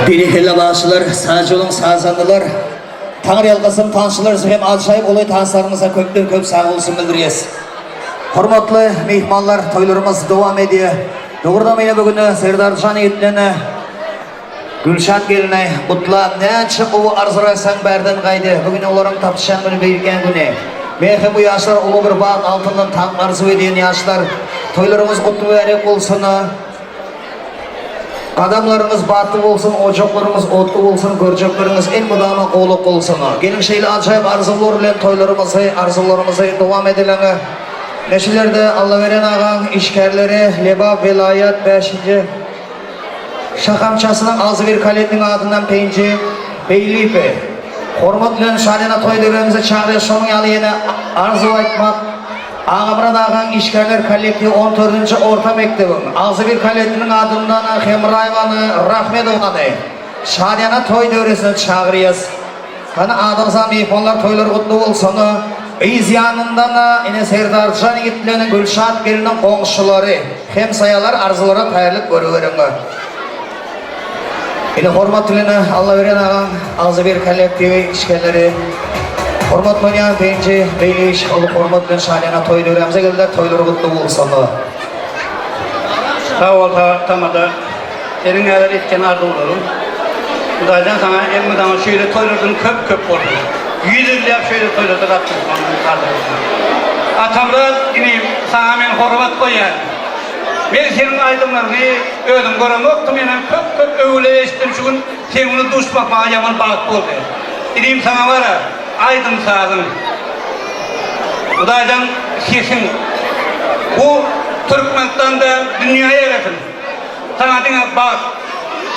Birikeli bağışçılar, sağcı olun, sağsandılar. Tanrı yalqasın, tanışılar, hem alşayıp olay tanışlarımıza kökten kök sağ olsun bildiriyiz. Hormatlı mehmanlar, toylarımız devam ediyor. Doğrudan yine bugün Serdarcan yiğitlerine, Gülşan geline, Mutla, ne çık o arzıraysan berden kaydı. Bugün onların tapışan günü belirgen günü. Meyhe bu yaşlar ulu bir bağın altından tank arzu ediyen yaşlar. Toylarımız kutlu ve erek olsun. Adamlarımız batı olsun, ocaklarımız otlu olsun, göreceklerimiz en müdama oğluk olsun. Gelin şeyle acayip arzular ile arzularımızı devam edilen. Neşilerde Allah veren ağam, işkerleri, Leba, Velayet, 5. Şakamçasının ağzı bir kaletinin adından Penci, Beylipe. Hormatlı şadena toy dönemimize çağırıyor, sonun yalı yine arzu etmek. Ağabey'den ağam işkerler kolektivi 14. orta mektebim. Ağzı bir kaletinin adından Hemrayvan'ı Rahmetov'an'ı. Şadena toy dönemimize çağırıyoruz. Kana adamsa mehmanlar toylar kutlu olsun. İz yanından yine Serdarcan yiğitlerinin Gülşat gelinin komşuları, hem sayalar arzulara tayarlık görüverin. Yine hormatlı Allah veren ağam, ağzı bir kolektivi işkerleri, hormatlı oynayan Penci, Beyliş, hormatlı şadena toy dönemimize geldiler, toyları kutlu olsun. Sağ ol tamada, senin neler etken ardı olurum. Zaten sana en müdahale şöyle toylardan köp oldu. 100 yap şöyle toylarda attım. Atamda yine sana ben hormat koyar. Ben senin aydınlarını ödüm görem yoktum. Yani köp öyle estim şu gün sen bunu duşmak bana yaman bağıt oldu. Dedim sana var ya aydın sağdın. Bu da sesin. Bu Türkmen'den de dünyaya eresin. Sana dine bak.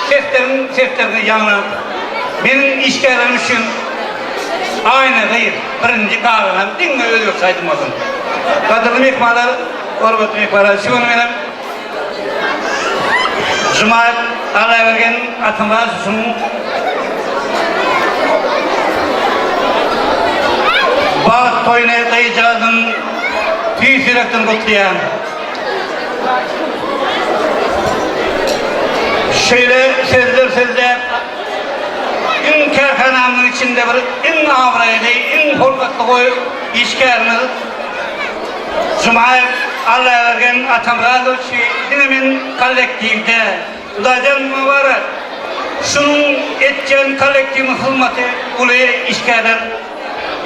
Seslerin yanına. Benim işgalerim için aynı değil. Birinci kahraman dinle ölüyor saydım olsun. Kadırlı mekmalar, orbatlı mekmalar. Şu gün benim Cuma'yı Allah'a vergen atımlar susun. Bağ toyuna dayıcağızın tüy sürekten kutlayan. Şöyle sözler in kerhananın içinde bir in avraydı, in hormatlı koy işkârını Cuma'ya Allah'a vergen atamlar dinemin kolektivde udacan mübarek şunun etken kolektivin hılmatı uluya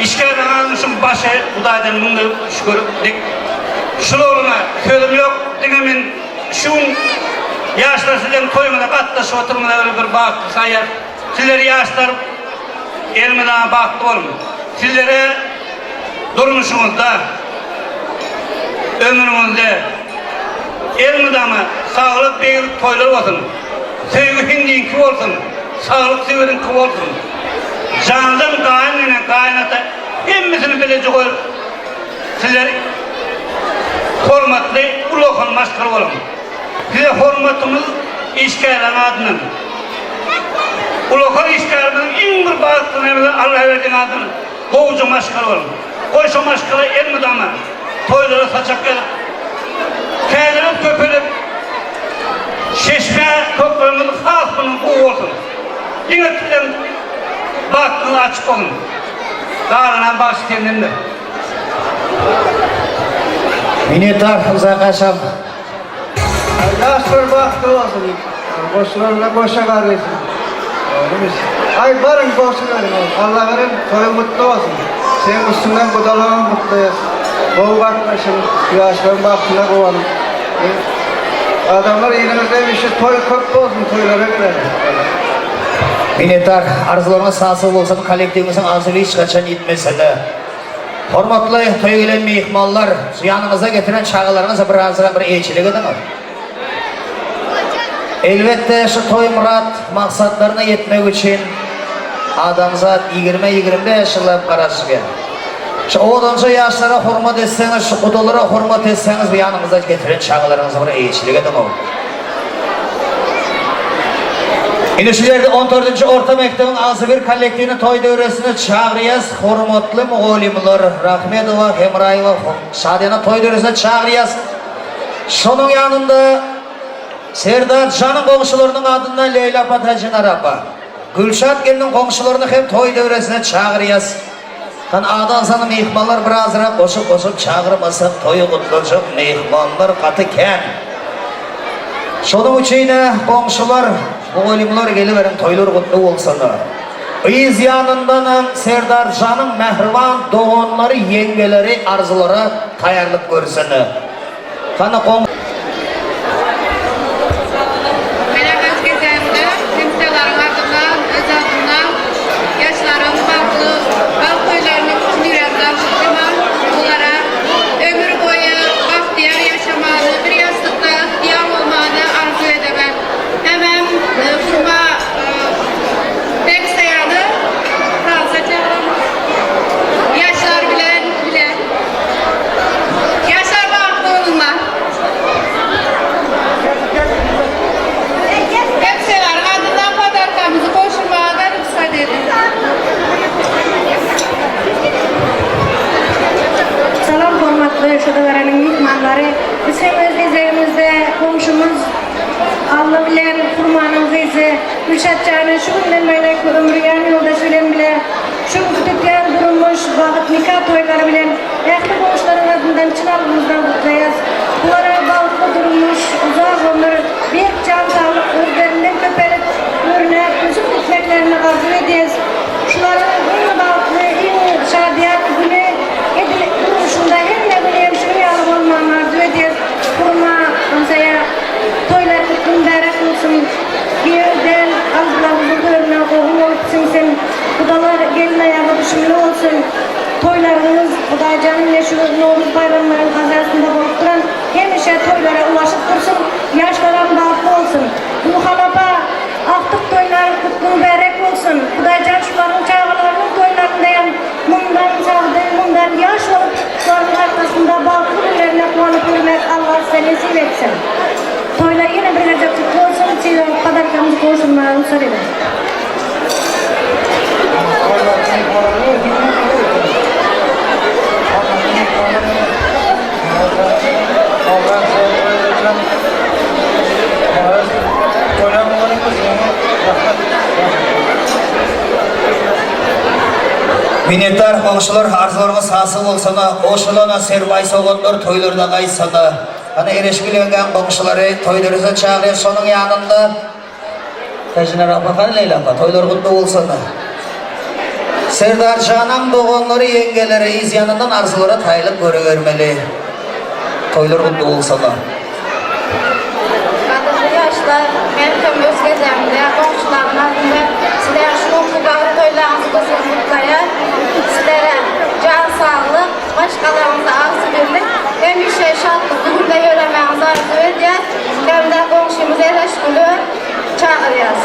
işkârının şun başı udacan bunu şükür dik şunlarına sözüm yok dinemin şun yaşlar sizden koymada katlaşı oturmada öyle bir baktı sayar. Sizleri yaşlar elmeden baktı olun. Sizlere durmuşunuzda, ömrünüzde elmeden sağlık bir toylar olsun. Sevgi hindiğin kim olsun, sağlık severin kim olsun. Candan kaynata hemmisini bilecek olur. Sizler hormatlı ulokun maskar olun. Size hormatımız işgalen adının. Ulokar işgalinin en bir bağıttığını Allah'a verdiğin adını. Boğucu maşkal olun. Koysa maşkala el müdama. Toylara saçak gelip. Kendini köpülüp. Şeşme köpülümün hasbının bu olsun. Yine tüden bağıttığını açık olun. Dağlanan başı kendinde. Minnettar Uzakaşam. Yaşlar baktı olsun. Boşlarla boşa kardeşim. Ay varın boşu verin. Allah verin toyu mutlu olsun. Senin üstünden budalama mutluyuz. Boğu bakmışım. Yaşların baktığına kovanım. Adamlar elimizde bir şey toy köprü olsun. Toylara girelim. Minnettar arzularına sağsız olsun, kolektivimizin arzuyu hiç kaçan gitmese de. Hormatlı toy gelen mehmanlar, yanımıza getiren çağılarınıza bir arzudan bir elçilik edin mi? Elbette şu toy murat maksatlarına yetmek için adamzat 20-25 yıllar karşıya. Şu 10. yaşlara hürmet etseniz, şu kudalara hürmet etseniz bir yanımıza getiren çağılarınıza bir elçilik edin mi? Yine şu yerde 14. orta mektebin ağzı bir kolektivinin toy dövresini çağırıyız. Hürmetli muğlimler Rahmetova, Hemrayeva, Şadena toy dövresini çağırıyız. Şunun yanında Serdar Can'ın komşularının adından Leyla Patacın Araba. Gülşat gelinin komşularını hep toy devresine çağırıyız. Kan adan sana mehmanlar birazına koşup çağırmasak toyu kutlayacak mehmanlar katıken. Şunun için komşular bu ölümler geliverin toylar kutlu olsunlar. Biz yanından Serdar Can'ın mehriban doğanları, yengeleri, arzuları tayarlık görsünler. Kana komşular biz hem öz gezeğimizde komşumuz Allah bilen kurmanın kızı Gülşat Can'ın şu günden böyle ömrüyen yoldaşı bilen bile şu kütükler durulmuş vakit nikah toyları bilen ehli komşuların adından çınarımızdan kutlayız. Bunlara balıklı durulmuş uzak ömür bir can sağlık özlerinden köpelik ürüne üzüm gitmeklerini arzu edeceğiz. Şunların en balıklı en şadiyat günü edilip duruşunda hem de böyle hemşire yalı olmanı arzu edeceğiz. Kurma, mesela toylar kutlu mübarek olsun. Bir yerden Allah'ımızın görüne oğul olsun sen. Kudalar gelin ayağı düşümlü olsun. Toylarınız, Kudaycan'ın yaşıyor, Noğuz bayramların kazasında bulup duran hemişe toylara ulaşıp dursun. Yaşların bağlı olsun. Bu halaba aktık toylar kutlu mübarek olsun. Kudaycan şuların çağlarının toylarındayım. Bundan sağdı, bundan yaş olup şuların arkasında bağlı ürlerine kuanıp ürmek Allah size nasip etsin. Toylar yine bir gece kutlu olsun. Sizin kadarlarımız koşulmalarını söyledim. Minnettar komşular arzularımız hasıl olsa da oşulana serbay soğutlar toylarda kaysa da hani erişkilengen komşuları toylarıza çağırıyor sonun yanında Teciner Abakan Leyla Abba toylar kutlu olsa da Serdar Can'ın doğanları yengeleri iz yanından arzulara tayılıp göre vermeli toylar kutlu olsa da Kadınlı yaşlar hem öz gezemde komşuların adında sizler şu okugalı toylarınızı kızıl mutlayar sizlere can sağlık başkalarımıza arzu birlik hem bir şey şartlık bugün de yörememizi arzu ediyor hem de komşumuz Ereşgül'ü çağırıyoruz.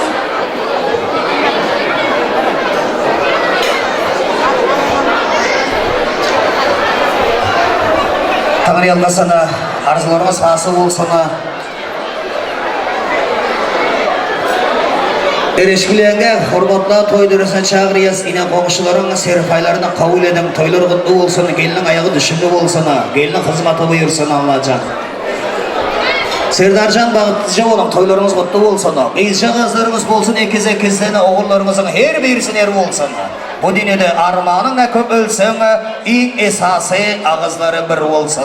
Tanrı yalgasana arzularımız hasıl olsana Erişkilerine hormatla toydurusuna çağırıyız. Yine komşuların serfaylarına kabul edin. Toylar kutlu olsun. Gelinin ayağı düşündü olsun. Gelinin hizmeti buyursun Allah'can. Serdarcan bağıtlıca olan toylarımız kutlu olsun. İzce kızlarımız olsun. Ekizlerine oğullarımızın her birisine er olsun. Bu dünyada armağanın ne köp ölsün. İlk esası ağızları bir olsun.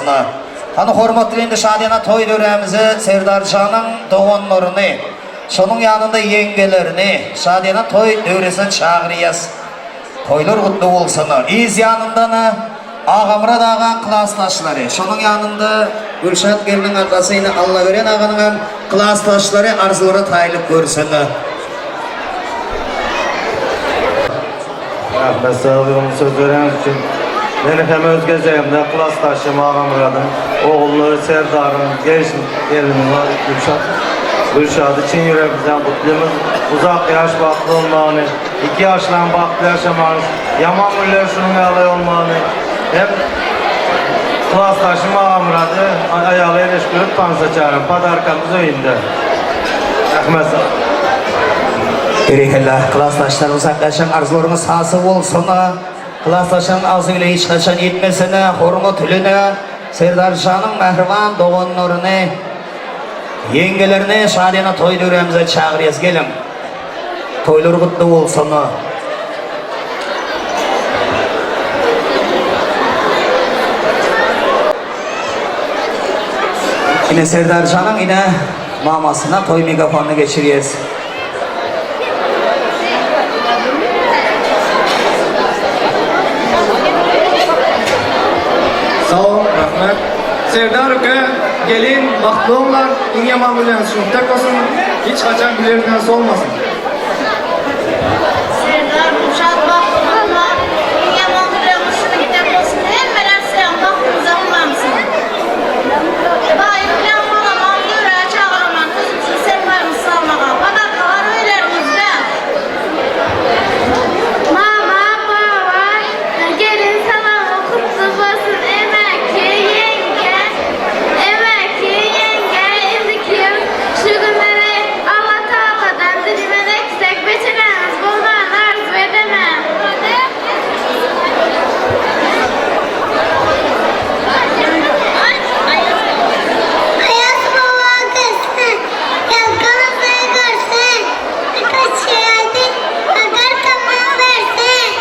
Hani hormatlı şadiyana toydurumuzu Serdarcan'ın doğanlarını Şunun yanında yengelerini, şadiyana toy devresine çağırıyız. Toylar kutlu olsunlar. İz yanında ağamra dağın klastaşları. Şunun yanında Gülşat gelinin arkasıyla Allah veren ağanın klastaşları arzulara tayılıp görsünler. Rahmet sağlığım sözleriniz için. Benim hem öz gezeyimde klastaşım ağamradım. Oğulları Serdar'ın genç gelinin var Gülşat. Gülşat için yüreğimizden kutluyumuz. Uzak yaş baklı olmanı, 2 yaşla baklı yaşamanı, yaman müller şunun yalay olmanı, hep klastaşım ağamradı, ayalı eleşkülüp tansa çağırın, padarkamız öyünde. Rahmet sağ. Bereket klastaşlar uzaklaşan arzularımız hasıl olsun. Klastaşın ağzıyla hiç kaçan yetmesine, hormat ülüne, Serdarcan'ın mehriban doğanlarını Yengelerine şadiyana toylarımıza çağırıyız gelin. Toylar kutlu olsun. Yine Serdar Can'ın yine mamasına toy mikrofonunu geçiriyoruz. Sağ ol, rahmet. Serdar Öke, gelin, baktı onlar, İnge Mamulyan şuntak olsun, hiç kaçan bilerinden olmasın. Serdar Kuşat baktığında yaman duruyormuşsun gidip olsun hemen sen baktığınıza bulmamışsın. Bayım falan falan yüreğe çağıramam kızımsın sen var mısın salmağa? Badarkalar öylerimizde. Mama, baba, gelin sana kutlu olsun emekli yenge. Emekli yenge, ezikim. Şu günleri Allah Teala'dan dilime eksik bitireniz bulmanı arzu edemem. Hayat baba kızsın, yalnızlığı görsün, birkaç yerde agar tamam versin.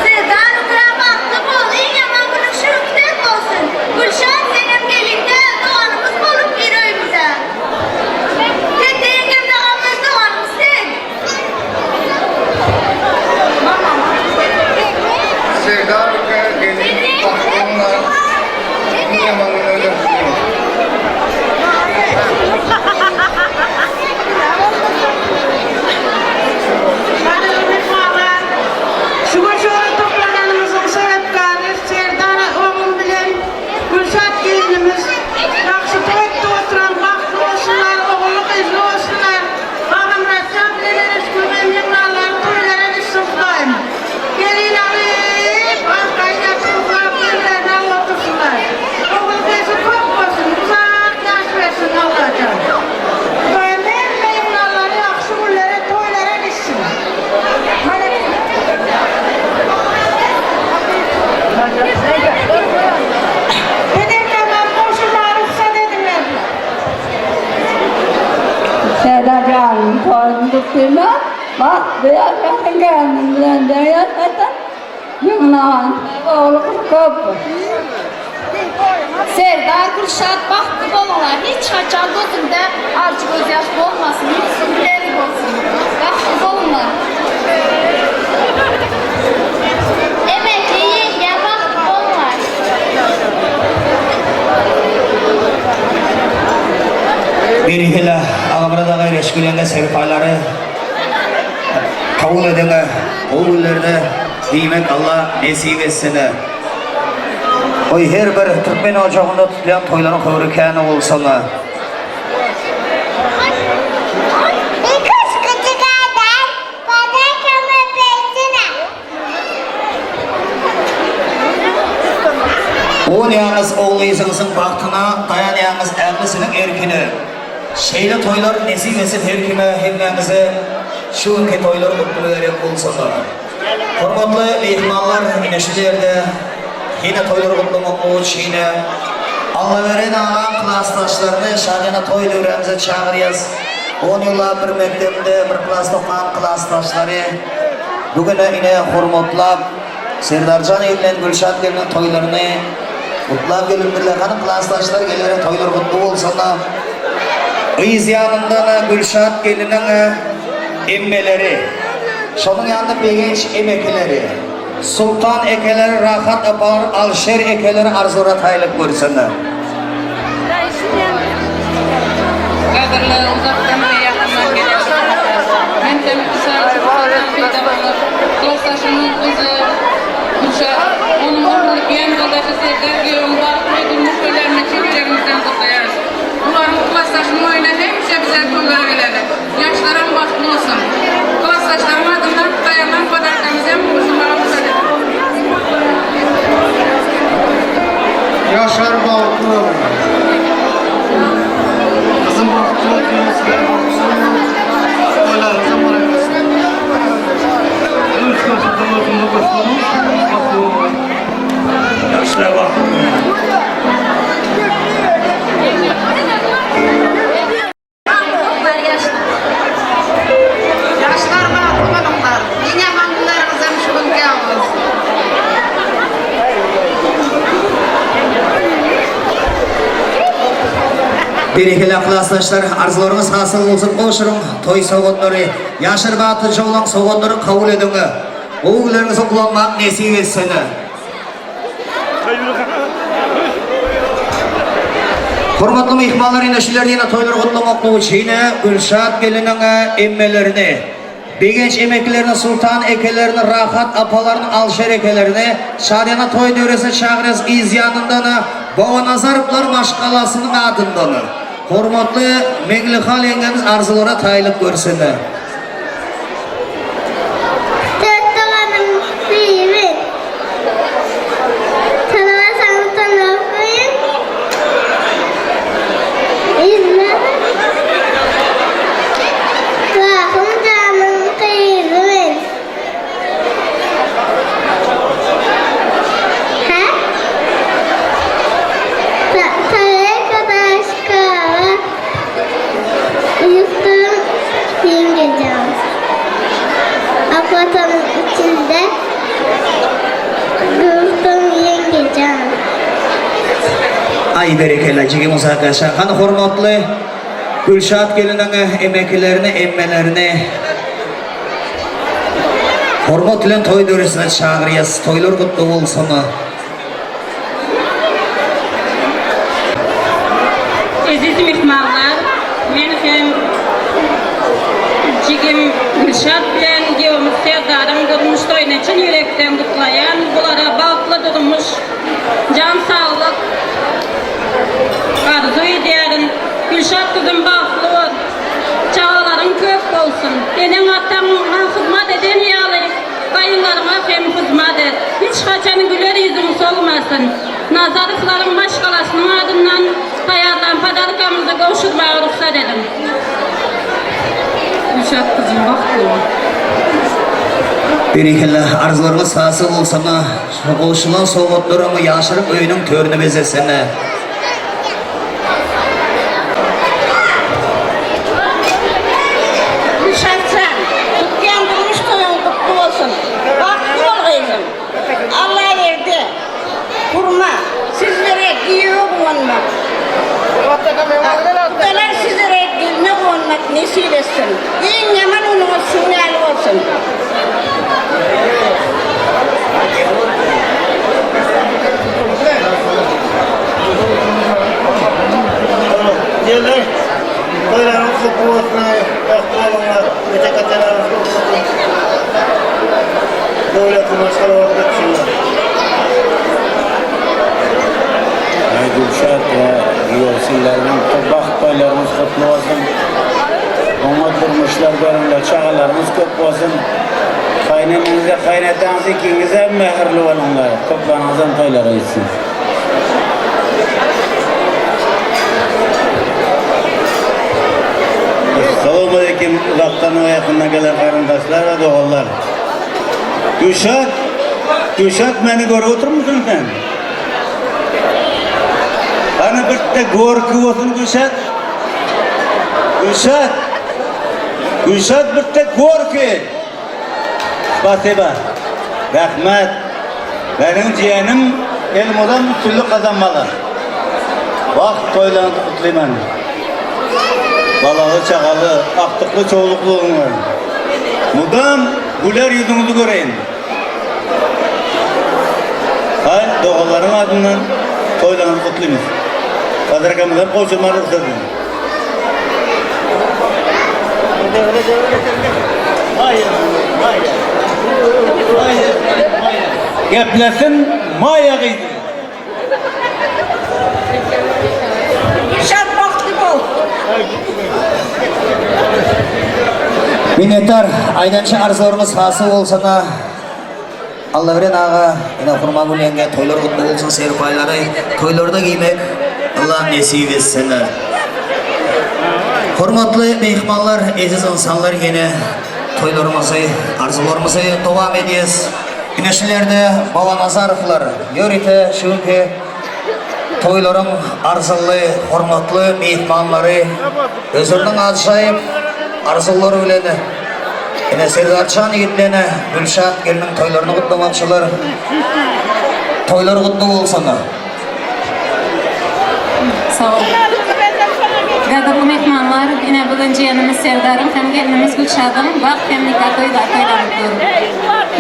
Serdar Ukra baktı bol, en yaman günün şürükten olsun. Gülşah senin gelinde doğanımız bulup bir öyümüze. Tek de yengemle almış doğanımız sen. Serdar Öke, gelin, baktı onlar, İnge Mamulyan şuntak. Şu koşuğu toplananımızın sebepleri Serdar oğlum bilen Gülşat gelinimiz yakşı toyutta oturan baktı olsunlar, oğlu kızlı olsunlar. Ağam Rassam dileriz güven yımlarlar, toylara düşsünler. Gelin alıp arkayı yatırıplar, birlerine otursunlar. Oğul kızı çok olsun, uzak yaş versin Allah'tan. Toylar ve yımlarları yakşı günlere, toylara düşsün. Dedim ki ben boşuna ruhsat edinler. Serdar Can'ın tuttuğuna bak beyaz yakın kendimden de yatatan yumlan oğlu kapı. Serdar Kürşat baktı bolunlar, hiç kaçan gözünde acı göz yaş olmasın, hiç sürüleri olsun. Baktı bolunlar. Emekli yenge baktı bolunlar. Bir hile ağamına da gayri eşkülenge serpayları kavul edene, oğullarda demek Allah nesip etsin. Oy her bir Türkmen ocağında tutulan toyların kıvrıkanı olsana. Bir kız küçük adam, bana kömür peşine. O yalnız oğluysanızın baktına dayan yalnız evlisinin erkini. Şeyli toylar nesip etsin her kime hepimize şu ülke toyları mutlu verip olsana. Hormatlı mehmanlar yine şu yerde yine toyları kutlamak için yine Allah veren ağa klastaşlarını şadiyana toylarımıza çağırıyız. 10 yıllar bir mektepte bir klasta olan klastaşları bugün yine hormatlap Serdarcan evlen Gülşat gelinin toylarını kutlap gelindirler. Hanım klastaşlar gelirler toylar kutlu olsana. Iz yanından Gülşat gelinin emmeleri, şunun yanında begenç emekleri, sultan ekeleri rahat yapar, alşer ekeleri arzurat haylık görsünler. Kadırlı uzaktan ve yakından gelen ben de kısa çocuklardan bir zamanlar dostlaşımın kızı Gülşah, onun oğlu bir yoldaşı Serdar Gül'ün bağlı edilmiş köylerine çevrelimizden kutlayarız. Bunların klaslaşma oyunu hemşe bize toylara gelir. Yaşların baktı olsun. Klaslaşların adından dayanan badarkamızdan buluşmalarımız ödedim. Yaşar Bağlı. Kızım baktı Yaşlara bak. Berekeli arkadaşlar, arzularınız hasıl olsun koşurum. Toy soğutları, yaşır batı çoğulan soğutları kabul edin. Oğullarınızı kullanmak nesip etsin. Hurmatlı mehmanlar, indeşiler yine toyları kutlamakta için Gülşat gelinin emmelerini, begenç emeklerini, sultan ekelerini, rahat apalarının alşer ekelerini, şadiyana toy dövresi çağırız izyanından, Baba Nazarıplar maşkalasının adından. Hurmatlı Meglihal yengemiz arzulara tayılıp görsünler. Akvatanın içinde Gülsüm yengecan. Ay berekeli cigimiz arkadaşlar. Hani hurmatlı Gülşat gelinin emeklerini, emmelerini hurmat ile toy döresine çağırıyız. Toylar kutlu olsun. Aziz mehmanlar, men hem Cigim Gülşat bilen gevimiz sevdarım durmuş toyun için yürekten kutlayan, bulara bağlı durmuş can sağlık arzu ediyorum. Gülşat kızım bağlı ol, çağaların köp olsun. Senin atanına hizmet eden yalı, kayınlarına hem hizmet et. Hiç kaçan güler yüzün solmasın. Nazarıkların maşkalasının adından tayarlan padalıkamızı kavuşturmaya ruhsat edin. Gülşat kızım baklı ol. Berekeli arzularınız hasıl olsun. Koşulan soğutlarımı yaşırıp öyünün törünü bezesene. Gülşat sen, tutken durmuş toyun kutlu olsun. Baklı ol kızım. Allah verdi. Kurma, sizlere giyiyor bulunmak. Kudalar sizlere giyme bulunmak nesil etsin. En yaman onun sinyali olsun. Diyorlar, toyların kutlu olsun, baklı olunlar, mütekatlarımız kutlu olsun. Devletin başkanı olarak düşünüyor. Gülşat ve yolsillerinin toprak toylarımız kutlu olsun. Ona durmuşlar bölümde çağalarımız kutlu olsun. Kaynanınıza, kaynatanınıza, ikinize mehirli olunlar. Toplanızın toyları etsin. Selamun Aleyküm, uzaktan ve yakından gelen karındaşlar ve doğallar. Gülşat beni görüp oturur musun sen? Hani bir de gorku olsun Gülşat. Gülşat bir de gorku. Spasiba. Rahmet. Benim ciğenim elmadan bir türlü kazanmalı. Bak toylanı kutlayman. Balalı, çakalı, aktıklı, çoğuluklu var. Mudam güler yüzünüzü göreyim. Hay, doğalların adından toylanı kutlaymış. Kadrakamızdan koşulmalı kısadım. Geplesin maya kıydı. Gülşat baklı ol. Minnettar, aydancha arzularımız hasıl olsun. Allah veren ağa, yine hurma gülenge toylar kutlu olsun, serpayları, toylarda giymek Allah nesip etsin. Hurmatlı mehmanlar, aziz insanlar, yine toylarımızı, arzularımızı devam ediyoruz. Güneşlerde Baba Nazarıflar, yörite çünkü toyların arzulu, hurmatlı mehmanları, özürünün acayip arzuları öyle. Yine Serdarçan yiğitlerine Gülşat gelinin toylarını kutlamakçılar. Toylar kutlu olsun. Sağ olun. Qadırlı mehmanlar, yine bugün jiyanımız Serdar'ım, hem gelinimiz Gülşad'ım, bak hem nikah toylarıdır.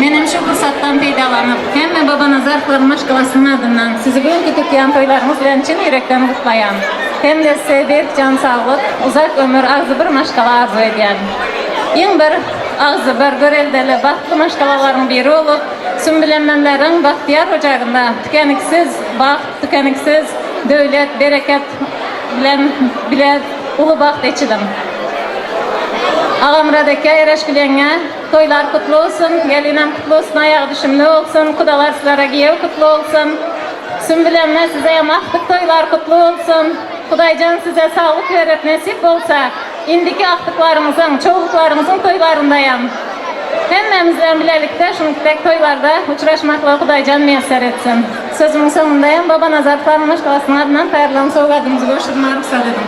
Benim şu fırsattan peydalanıp, hem babana zarflarım aşkılasının adından sizi bugünkü tükyan toylarımız bilen için yürekten kutlayan. Hem de size bir can sağlık, uzak ömür ağzı bir maşkala arzu ediyen. Yin bir ağzı bir göreldeli bahtlı maşkalaların biri olup, sümbülenmenlerin bahtiyar ocağında tükeniksiz baht, tükeniksiz devlet, bereket bilen ulu baht eçidim. Ağamradaki ereşkülenge toylar kutlu olsun, gelinem kutlu olsun, ayağı düşümlü olsun, kudalar sizlere giyev kutlu olsun. Sümbülenme size yamaklık toylar kutlu olsun. Kudaycan size sağlık verip nasip olsa, indiki aktıklarımızın, çoğuluklarımızın toylarındayım. Hemmemizden bilelikte şunukdek toylarda uçraşmakla Kudaycan müyesser etsin. Sözümün sonundayım. Baba Nazar Farmaş Kalası'nın adından hayırlı soğukadımızı görüşürüm arıksa dedim.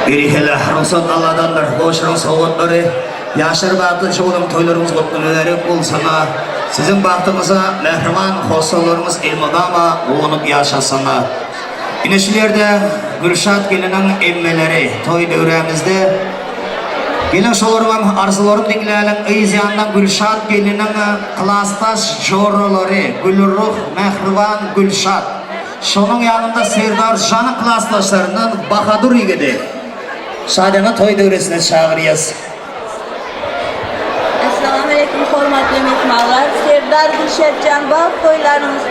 Birihele Rusun Allah'dandır. Boşurun soğutları. Yaşar bahtı çoğulum toylarımız kutluları olsana. Sizin bahtımıza mehriman hostalarımız ilmudama uğunup yaşasana. İneşilerde Gülşat gelinin emmeleri toy dövremizde gelin şolarım arzularım dinleyelim. İzyandan Gülşat gelinin klastaş jorları Gülruh Mehrivan Gülşat. Şunun yanında Serdar Can'ın klastaşlarından Bahadur Yigidi. Şadena toy dövresine çağırıyız. Assalamu alaikum hormatly mehmanlar. Serdar Gülşatcan Bağ toylarınız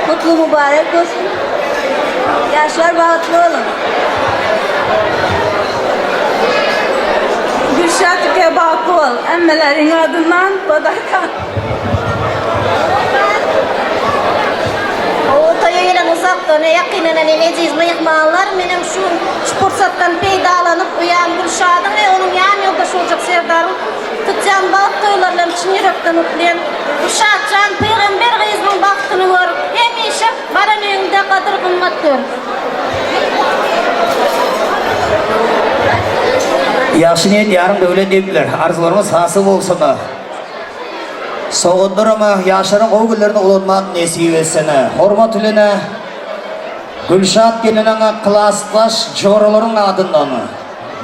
kutlu mübarek olsun. Yaşlar bahtlı olun. Gülşat'e bahtlı ol. Emmelerin adından Badaykan. Toya gelen uzaktan yakinen aziz mehmanlar benim şu fırsattan peydalanıp uyan Gülşad'ın ve onun yan yoldaşı olacak Serdar'ın tutacağım baht toylarla için yürekten mutluyen Gülşad'can peygamber gizmin bahtını var hemişe bana önünde kadir kımmattır. Yaxşı niyet yarım böyle dediler. Arzularımız hasıl olsun da. Soğudlarımı yaşarın o günlerini olunmak nesip etsene. Hormat üline Gülşat gelinin klaslaş joraların adından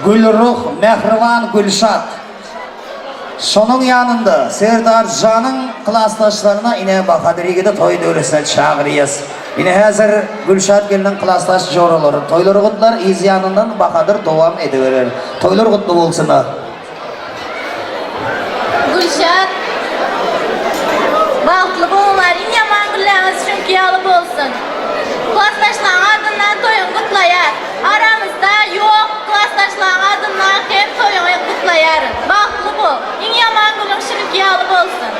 Gülruh Mehrivan Gülşat. Şunun yanında Serdar Can'ın klaslaşlarına yine Bakadiri'de toy dövresine çağırıyız. Yine hazır Gülşat gelinin klaslaş joraları. Toyları kutlar izyanından Bakadir devam ediverir. Toylar kutlu olsunlar. Gülşat bahtlı boğuların yaman gülleriniz çünkü yalıp olsun. Klastaşların adından toyun kutlayar. Aramızda yok klastaşların adından hep toyun kutlayar. Bahtlı bu. İn yaman gülün çünkü yalıp olsun.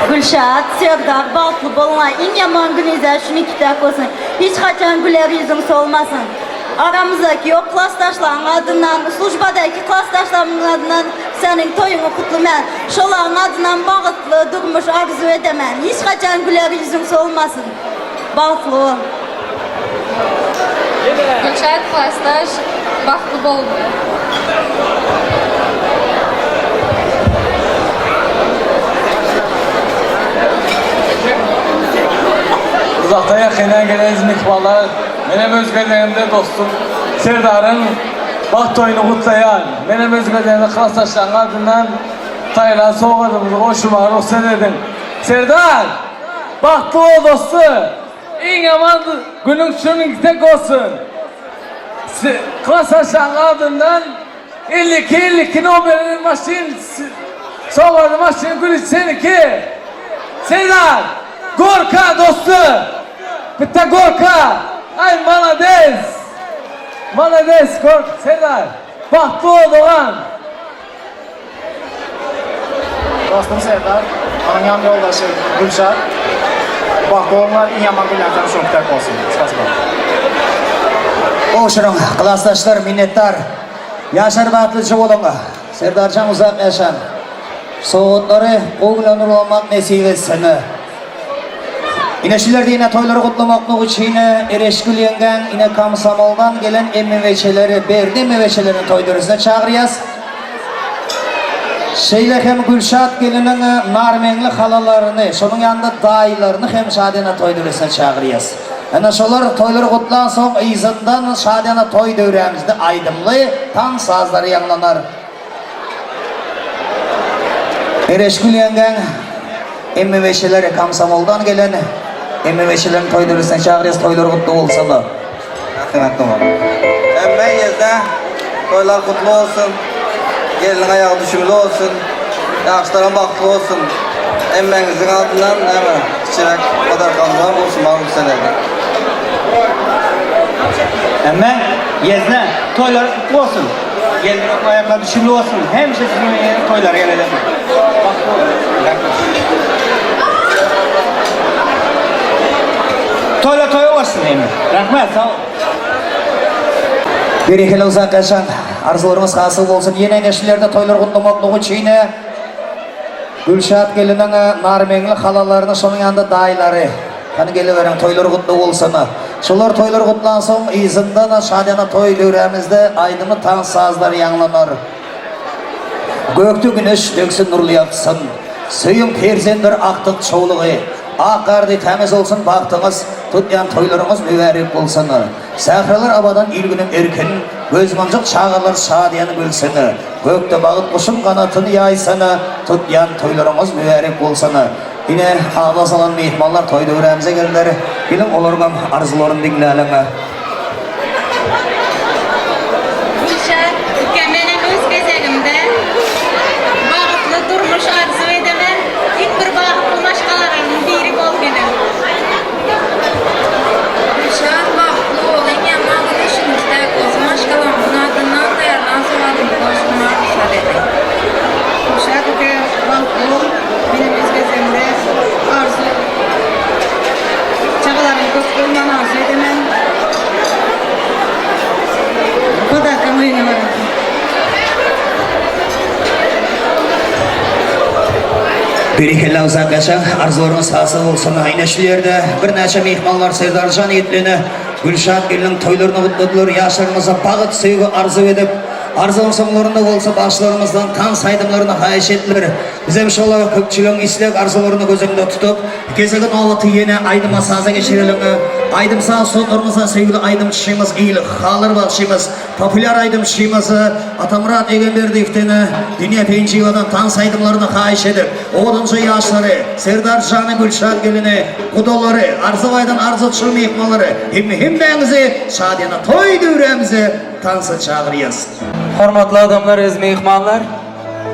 Gülşat, Serdar, bahtlı bolma. İn yaman günüze şunu kitap olsun. Hiç kaçan güler yüzün solmasın. Aramızdaki yok klastaşların adından, slujbadaki klastaşların adından senin toyunu kutlumen. Şoların adından bağıtlı durmuş arzu edemen. Hiç kaçan güler yüzün solmasın. Bağıtlı ol. Gülşat klastaş, bahtlı bol. Uzaktan yakından gelen mehmanlar, benim özgürlüğümde dostum Serdar'ın baht toyunu kutlayan, benim özgürlüğümde klastaşların adından Taylan soğukadımızı hoşuma ruhsat edin. Serdar, bahtlı ol dostu, en yaman günün şunun tek olsun. Klastaşların adından 52 Nobel'in maşin, soğukadı maşin gülü seninki. Serdar, Gorka dostu, bitti Gorka, ay Malades, Malades Gorka, Serdar, bahtlı ol Doğan. Dostum Serdar, onun yan yoldaşı Gülşat, bahtlı olmalar en yaman günlerden şunu tek olsun. Oşurun klastaşlar minnettar. Yaşar bahtlıcı olunga. Serdarcan uzak yaşan. Soğutları oğlanır olmak nesip etsin. İneşilerde yine toyları kutlamak için ereşkülyengen, yine Kamsamol'dan gelen emmeveçeleri, berdi emmeveçelerini toy döresine çağırıyız. Şeyle hem Gülşat gelinin narmenli halalarını, şunun yanında dayılarını hem şadena toy döresine çağırıyız. Ana şolar toyları kutlan soň ýyzyndan şadyana toy döwremizde aýdymly taň sazlary ýanglanar. Ereşkül ýengen emme veşeler Kamsamoldan gelen emme veşelerin toy döwresine çagyrýas, toylar kutlu bolsa da. Rahmet olsun. Emme yerde toylar kutlu olsun. Gelin ayağı düşümlü olsun. Yaşlara baklı olsun. Emmenizin adından hemen içerek kadar kanılan olsun bana bu senede. Emme yezne toylar kutlu olsun. Gelin ayaklar düşümlü olsun. Hem sizin toylar gelelim. Toylar toy olsun emme. Rahmet sağ ol. Berekeli uzak yaşan, arzularımız hasıl olsun. Yeni neşillerde toylar kutlamaklığı için Gülşat gelinin narmenli halalarını sonun yanında dayıları. Hani geliveren toylar kutlu olsun. Şolar toylar kutlansın, izinden şadyana toy döwremizde aydımı taň sazlar ýanglanar. Gökte güneş döksün nurlu yatsın. Söyüm perzendir aktık çoğuluğu. Akardı temiz olsun baktığınız, tutyan toylarınız mübarek bolsun. Sahralar abadan ilginin erken, gözmancık çağırlar şadiyanı bölsün. Gökte bağıt kuşun kanatını yaysın, tutyan toylarınız mübarek bolsun. Yine ağla salan mehmanlar toy döwremize geldiler. Bilin olurgam arzularını dinleyelim. Gülşat, menen öz gezegimde bagıtly durmuş arzu edemen. İlk bir bagıtly maşgalarynyň biri bolgenim. Gülşat, bagıtly bolan ýaman işimizde öz maşgalamyň adyndan daýarlan sowalyny başlama ruhsat edin. Gülşat, bagıtly menen öz gezegimde arzu çagalaryň köp bolmagyny arzu edemen. Kodakam öýüne baram. Berekeli uzak yaşa, arzularımız hasıl olsun. Ayneşlilerde bir neçe mehmanlar Serdarjan etlini Gülşat gelinin toylarını kutladılar. Yaşlarımıza bağıt sevgi arzu edip arzunun sonlarında olsa başlarımızdan kan saydımlarını hayiş ettiler. Bizim şola köpçülüğün istek arzularını gözünde tutup gezegin ovatı yine aydıma saza geçirelim. Aydım sağ sonlarımıza sevgili aydımçıyımız iyili halır bakışımız popüler aydımçıyımızı Atamurat Egemberdi iftini dünya pençivadan tan saydımlarını hayiş edip oğuduncu yaşları Serdar Canı Gülşat gelini kudoları arzuvaydan arzuçul mehmanları himmenizi şadiyana toy döwremize tansa çağırıyız. Hormatly adamlar, öz mehmanlar,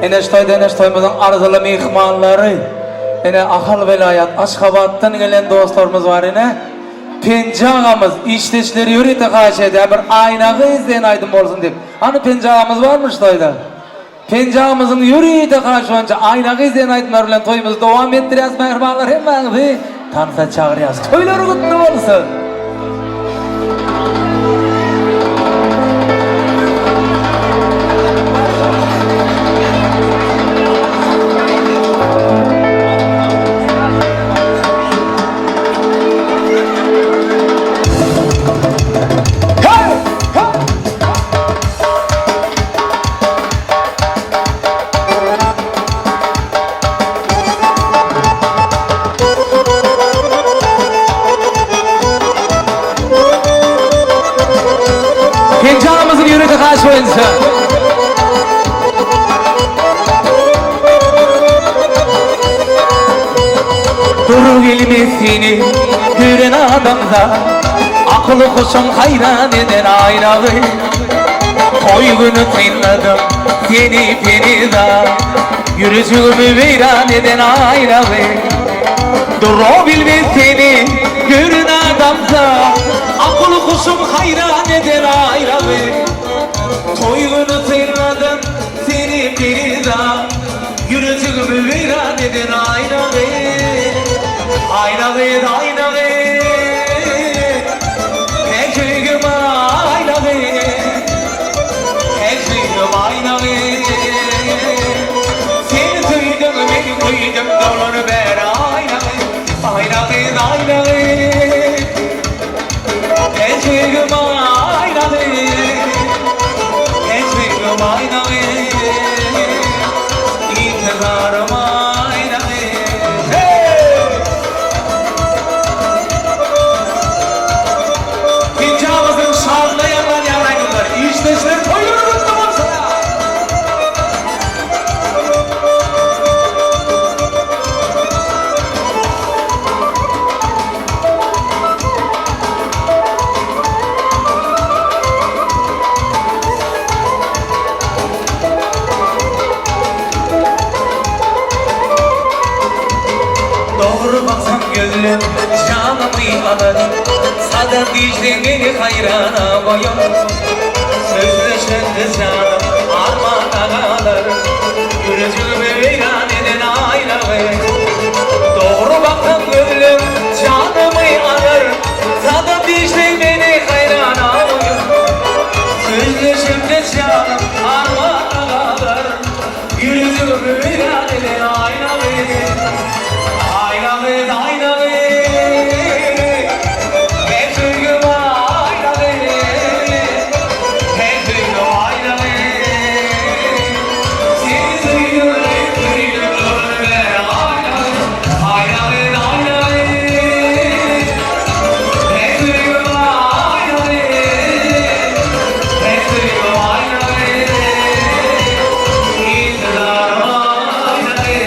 eneş toymazan arzuly mehmanlary, ene Ahal velayat Aşgabatdan gelen dostlarımız var ene. Pençe ağamız işleşleri yürüyte haş edi, bir aynağı izleyen aydın bolsun deyip. Hani pençe ağamız varmış toyda? Pençe ağamızın yürüyte haş olunca aynağı izleyen aydınlar bilen toyumuzu devam ettiriyaz mehmanlar hemmenizi tansa çağırıyaz. Toyları kutlu olsun. Pençağımızın yürüdü kaç oyuncu. Durur gelmez seni gören adamda, akıllı kuşun hayran eden aynalı. Toy günü tınladım seni penida, yürücüğümü veyran eden aynalı. Durur bilmez seni gören adamda, akıllı kuşum hayran eder ayralı. Toyunu tırnadım seni perida, yürücüğümü veyran eder ayralı. Ayralı, ayralı, ekşigim ayralı, ekşigim ayralı. Seni duydum, beni duydum, dolur ver ayralı. Ayralı, ayralı, ekşigim ayralı, ekşigim ayralı. İntizarım ayralı. Hey! gönlüm canımı alır Sada dişliğini hayrana koyun Sözleşen kız canım armağana kalır Gülücüğümü veyran eden aynalı Doğru bakan gönlüm canımı alır Sada dişliğini hayrana koyun Sözleşen kız canım armağana kalır Gülücüğümü veyran eden aynalı Aynalı, aynalı Her türlü aynalı Her türlü aynalı Siz duyuyor, duyuyor aynalı Aynalı, aynalı Her türlü aynalı Her türlü aynalı İntizar aynalı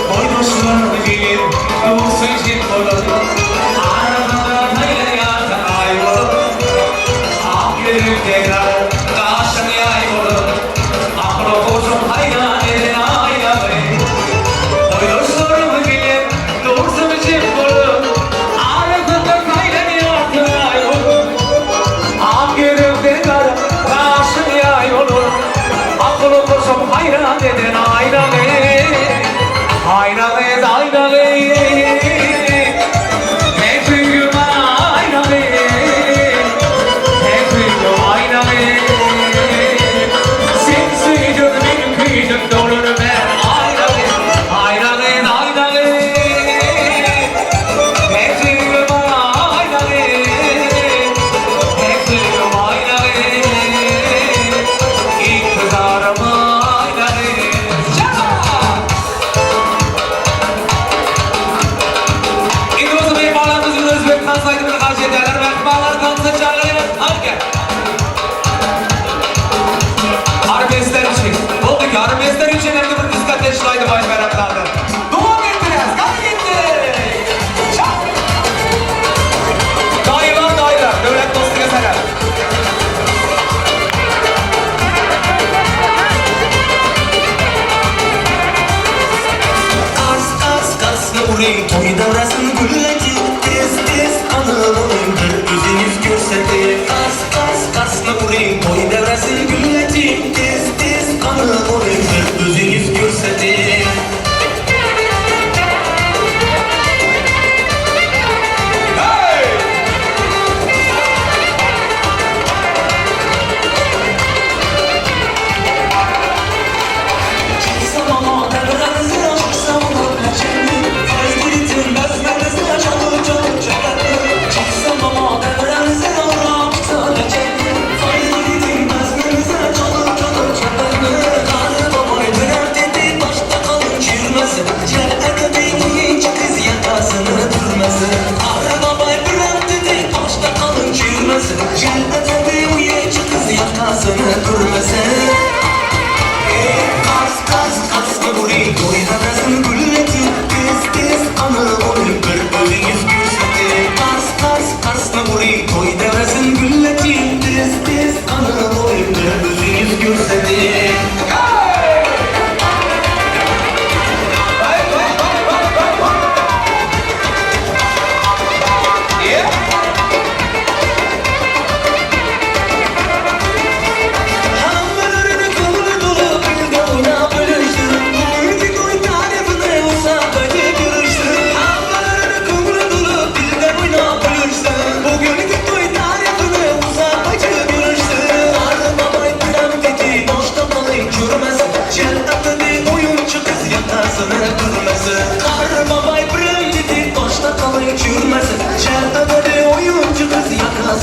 Boynuzlar bilir, doğusun jip olur Arabadan hayır yardan ay olur Akgülüm tekrar, karşın yay olur Aklı bozum hayran edin aynalı Boynuzlar bilir, doğusun jip olur Arabadan hayır yardan ay olur Akgülüm tekrar, karşın yay olur Aklı bozum hayran edin aynalı Aynalı, aynalı Hep büyüm aynalı Hep büyüm aynalı Sensiz benim kıydım dolur ben aynalı Aynalı, aynalı Hep büyüm aynalı Hep büyüm aynalı İktidarım aynalı Özbekistan saygıları karşı ederler ve akbalar kanıtı çağırıyor. Hadi gel. Arabeskler için. Oldu ki arabeskler için hem de bir dikkat eşlaydı baş meraklardı. Dua gettiniz. Kalk gitti. Çak. Dayılar dayılar. Devlet dostu keseler. Kaslı burayı toy davrasını gülleti Tez kanalım bir yüzünüz görsedi Kaslı burayı toy davrasını gülleti Tez kanalım bir yüzünüz görsedi Kaslı burayı toy davrasını gülleti Tez kanalım bir yüzünüz görsedi Kaslı burayı toy davrasını gülleti Tez kanalım bir yüzünüz görsedi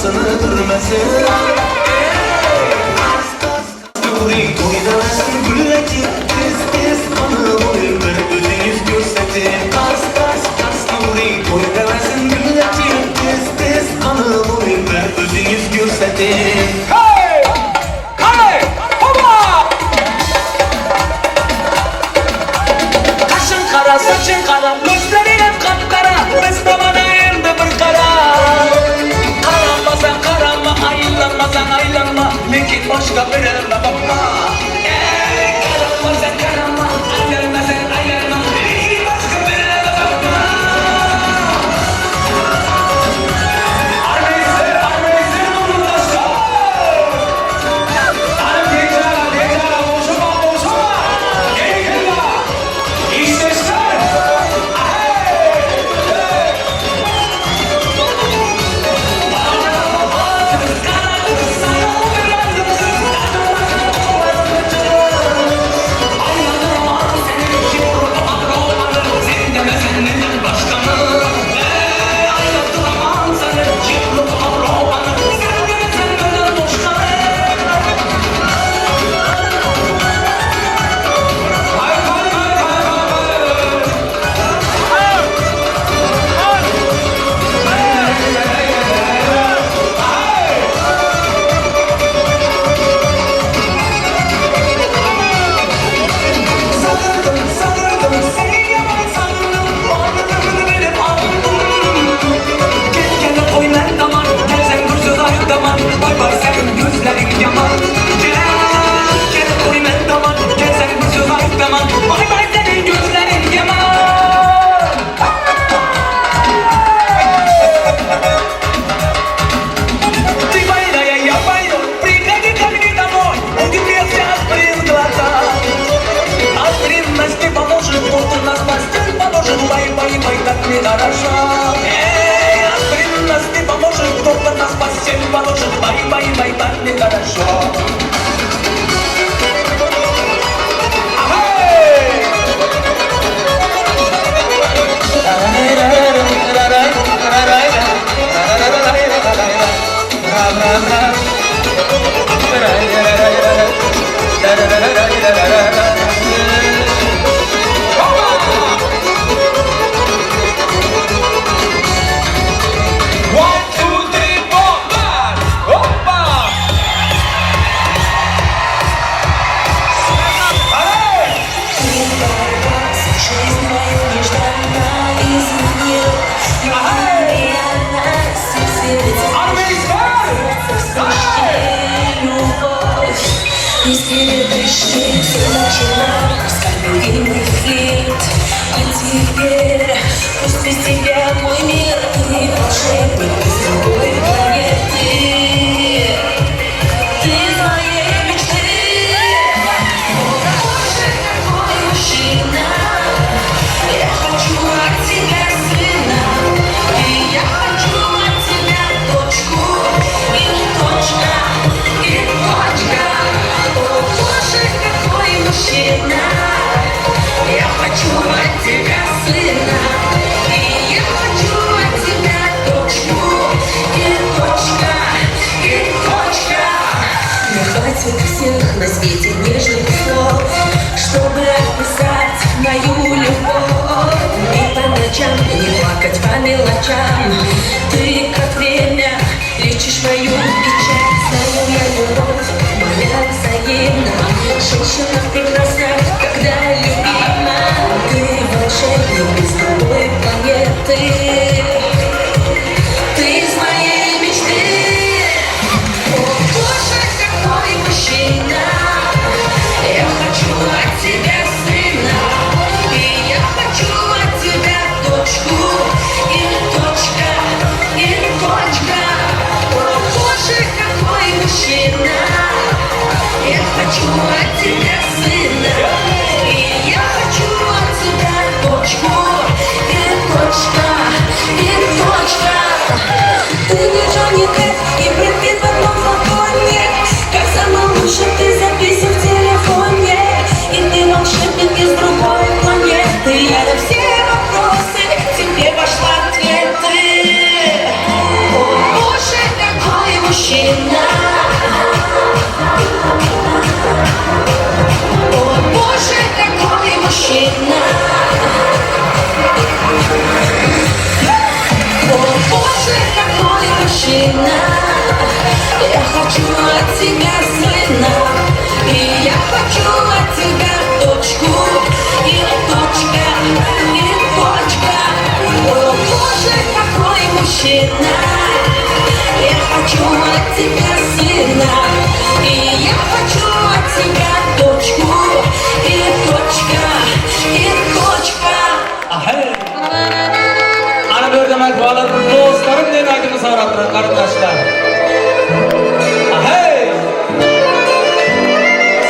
yakasını durmasın Kaslı toy davrasını gülleti Tez kanalım bir yüzünüz görsedi Kaslı ettim. Hey! Hey! Hopa! Kaşın kara, saçın kara, gözlerin hep kapkara. Biz babana endi bir kara. Karanmasan karanma, aylanmasan aylanma. Lekin başka birine bakma. Karanmasan karanma, aylanmasan aylanma. Lekin başka birine bakma. Armeyse, bunu taşla. Arım geçara, boşuma. Gelin İşte sen. Sanırdım seni yaman sandım. Bağladığını bilip aldım. Gel oynan daman, gel sen dursuz aydaman. Bay bay senin gözlerin yaman. Gel oynan daman, gel sen dursuz aydaman. Bay bay senin gözlerin yaman. Ты больная, я больной. Приходи ко мне домой. Будет легче аспирин глотать. Аспирин нас не поможет, доктор нас постель поможет. Бай-бай-бай, так нехорошо. Аспирин нас не поможет, доктор нас постель поможет. Бай-бай-бай, так нехорошо. One, two, three, four, five. Hoppa! Жизнь моя нежданно изменила. Реально любовь. Из передышки все началось, как любимый флирт. А теперь пусть без тебя мой мир. Ты волшебник из другой планеты. Ты из моей мечты. Боже, какой мужчина. Я хочу от тебя сына. И я хочу от тебя дочку. И точка, и точка. О, Боже, какой мужчина. Я хочу от тебя сына. И я хочу от тебя дочку. И точка, и точка. Мне хватит всех на свете нежных слов, чтобы описать мою любовь. И по ночам не плакать по мелочам. Ты как время лечишь мою печаль. Знаю я любовь, моя взаимна. Женщина прекрасна, когда любима. Ты волшебник из другой планеты. Ты из моей мечты. О, Боже, какой мужчина. Я хочу от тебя сына. И я хочу от тебя дочку. И точка, и точка. О, Боже, какой мужчина. Я хочу от тебя сына. И я хочу от тебя дочку. И точка, и точка. Ты не Джонни Депп и Брэд Питт в одном флаконе. Как самый лучший ты записан в телефоне. И ты волшебник из другой планеты. Я на все вопросы тебе пошла ответы. О, Боже, какой мужчина. О,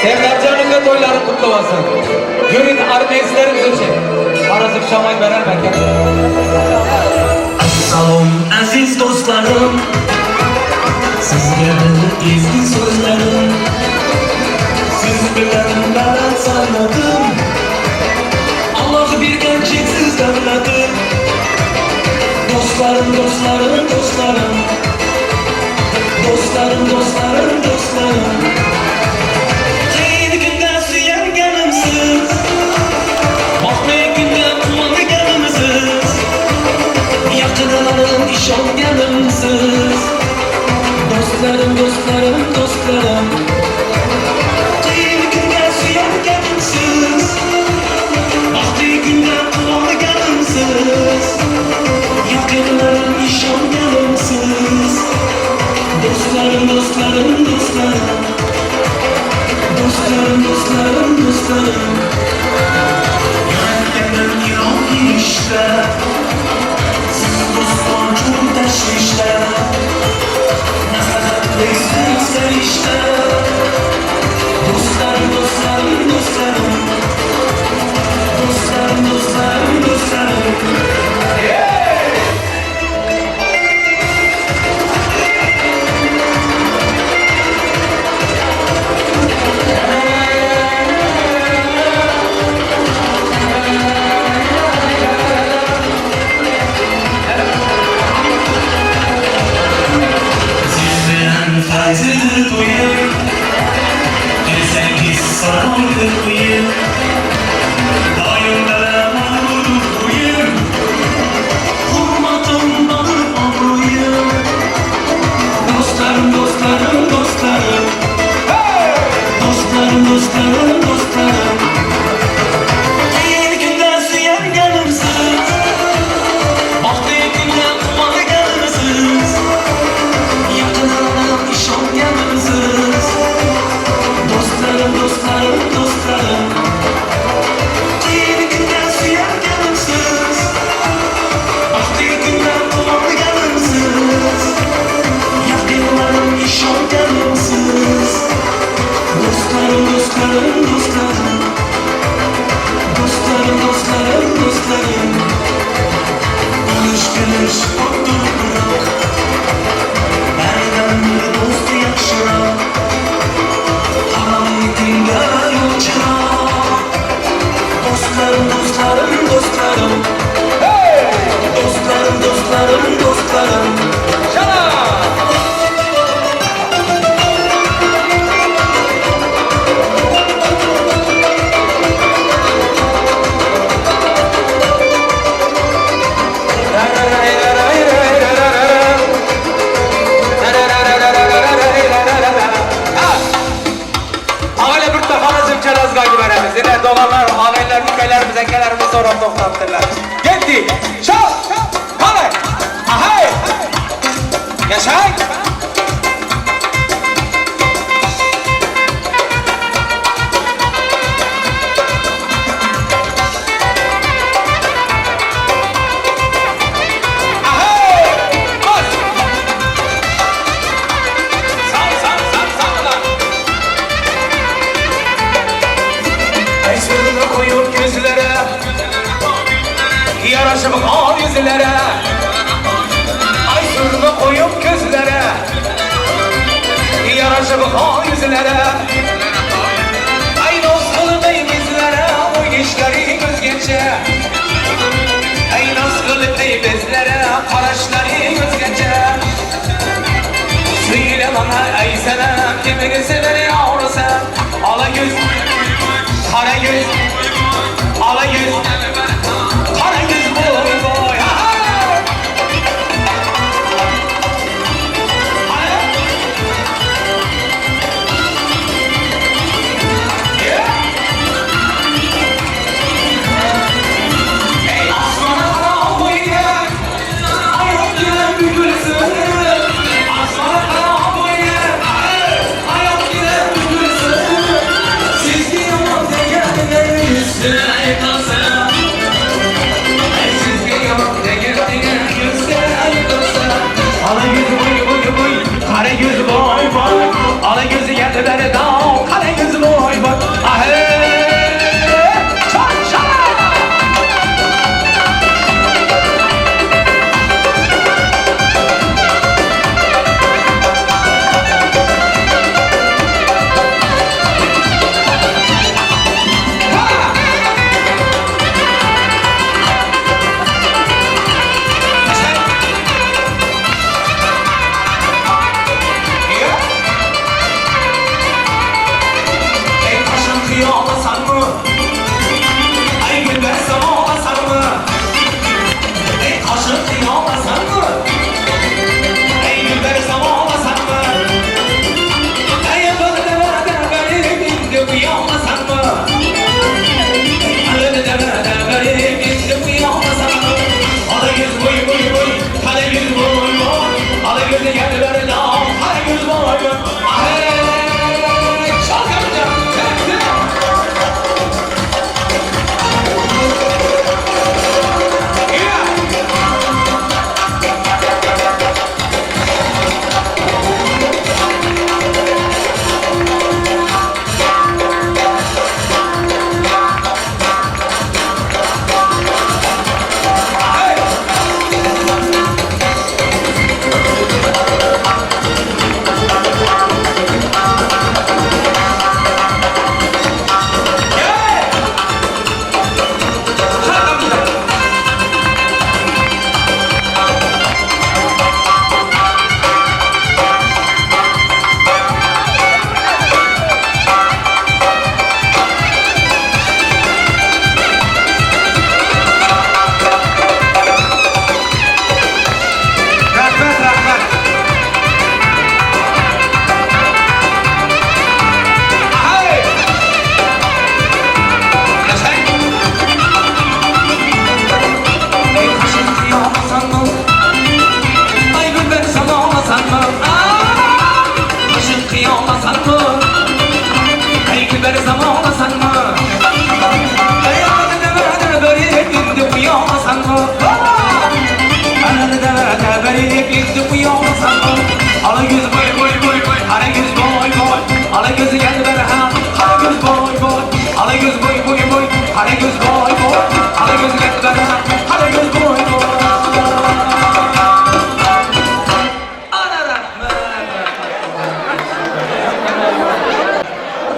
Serdarcan'ın toyları kutlu olsun. Yürün armeyizlerimiz için. Arazım şamay veren belki. Assalom aziz dostlarım, sizge ezgi sözlerim. Siz bilen ben sanladım, Allah'ı bir gerçeksiz devletim. Dostlarım, dostlarım, dostlarım, dostlarım, dostlarım, dostlarım. Kıyın günde süyen gelimsiz, bakmayın günde kumanı gelimsiz. Yakınlarım işon gelimsiz. Dostlarım, dostlarım, dostlarım. Kıyın günde süyen gelimsiz, bakmayın günde kumanı gelimsiz. Yakınlarım işon gelimsiz. Dostlarım, dostlarım, dostlarım. Dostlarım, dostlarım, dostlarım. Yönetkenim İran girişte, siz dostlar çok teşvişte. Nefret etmeksizler işte. Dostlarım, dostlarım, dostlarım. Dostlarım, dostlarım, dostlarım. Faydalı duyum, sevgi saraylı duyum, daim böyle mağdur duyum, hurmatım bağır abruyum. Dostlarım, dostlarım, dostlarım, dostlarım, dostlarım, dostlarım. Değil günden süyen gelimsiz, baktığı günden kumanı gelimsiz. Yakınlarım işon gelimsiz. Dostlarım, dostlarım, dostlarım. Değil günden süyen gelimsiz, baktığı günden kumanı gelimsiz. Yakınlarım işon gelimsiz. Dostlarım, dostlarım, dostlarım. Dostlarım, dostlarım, dostlarım. Gülüş, gülüş, otdur bırak. Benden bir dostu yakşırak. Haramiyetinde yol çırak. Dostlarım, dostlarım, dostlarım. Dostlarım, dostlarım, dostlarım. Ağayla bir tafanızım çalazga giberemiz. Yine dolarlar, ağaylar, ülkeler, müzekelerimiz sonra doktattırlar. Gitti. Şal! Kalay! Ahay! Yaşay! Sırrını koyup gözlere, yaraşıp al yüzlere. Ay sırrını koyup gözlere, yaraşıp al yüzlere. Ay nazgılı bey bizlere, o işleri göz geçe. Ay nazgılı bey bizlere, paraşları göz geçe. Söyle bana ey senem, kimini sever yavru sen. Ala göz, kara göz, ala göz, kara göz boy boy. Ey aslana kara boy gel, ayak gelen bir gülsün. Aslana kara boy gel, ayak gelen kıyamasan mı? Ay gülmezsem ağlasan mı? Ey kaşık kıyamasan mı? Ey gülmezsem ağlasan mı? Ey bana beni bildim kıyamasan mı? Ey bana beni bildim kıyamasan mı? Hala yüz boy boy boy, hala yüz boy boy, hala yüz gel beni dağ, hala yüz boy boy.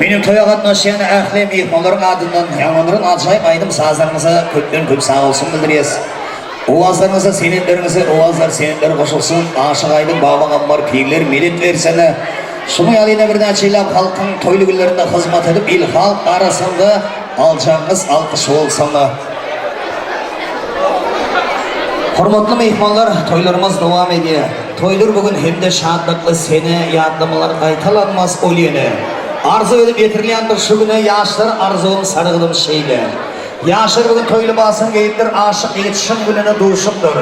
Benim toya katnaşayan ähli mehmanların adından yamanların acayip aydım sazlarınıza köpten köp sağ olsun bildiriyiz. Oğazlarınıza senetlerinize, oğazlar senetleri koşulsun. Aşık aydın baba gammar pirler medet versene. Şunu yalayına birden çeylap halkın toylu günlerinde hizmet edip il halk arasında alacağınız alkış olsun. Hormatlı mehmanlar, toylarımız devam ediyor. Toylar bugün hem de şadlıklı sene yadlamalar kaytalanmaz olayını. Arzu edip getirilendir şu güne yaşlar arzuğum sarığım şeyle. Yaşlar bugün toylu basın geyiptir aşık yetişim gününe duşuptur.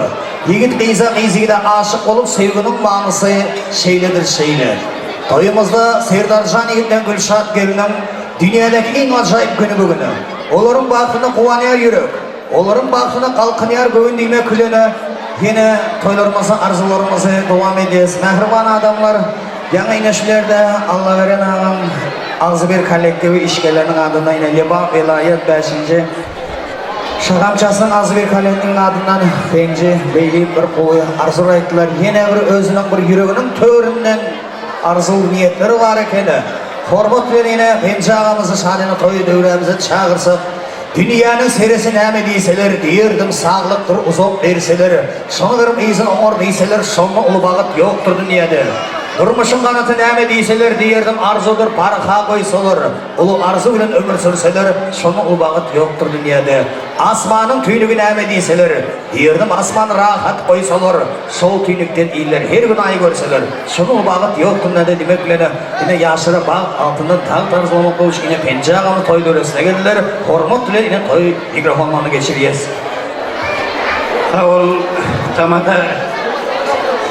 Yigit kıyza kıyzide aşık olup sevginin manısı şeyledir şeyle. Toyumuzda Serdarcan yigitten Gülşat gelinin dünyadaki en acayip günü bugünü. Onların bahtına kuvanıyor yürük. Onların bahtına kalkınıyor bugün deyme külüne. Yine toylarımızı, arzularımızı devam edeceğiz. Mehriban adamlar, yanı neşlerde Allah veren ağam ağzı bir kolektivi işgelerinin adına yine Liba Velayet 5. Şakamçasının ağzı bir kolektivinin adından bence beyleyip bir koyu arzu ettiler. Yine bir özünün bir yüreğinin töründen arzu niyetleri var ekeni. Hormat verine bence ağamızı şanını toyu dövremizi çağırsak dünyanın serisi näme deyseler, diyirdim sağlıktır uzak derseler. Şonu verim izin omar deyseler, şonu ulu bağıt yoktur dünyada. Durmuşun kanatı näme deyseler, diyirdim arzudur parha koysalar. Ulu arzu bilen ömür sürseler, şonu ulu bağıt yoktur dünyada. Asmanın tüynüğü näme deyseler, diyirdim asman rahat koysalar. Sol tüynükten iller, her gün ay görseler, şonu ulu bağıt yoktur dünyada demeklerine. Yine yaşıra bağ altından tağ tarzlamak koyuş, yine pencağını toydur ösüne geldiler. Hormat ile yine toy mikrofonlarını geçiriyiz. Sağ ol, tamada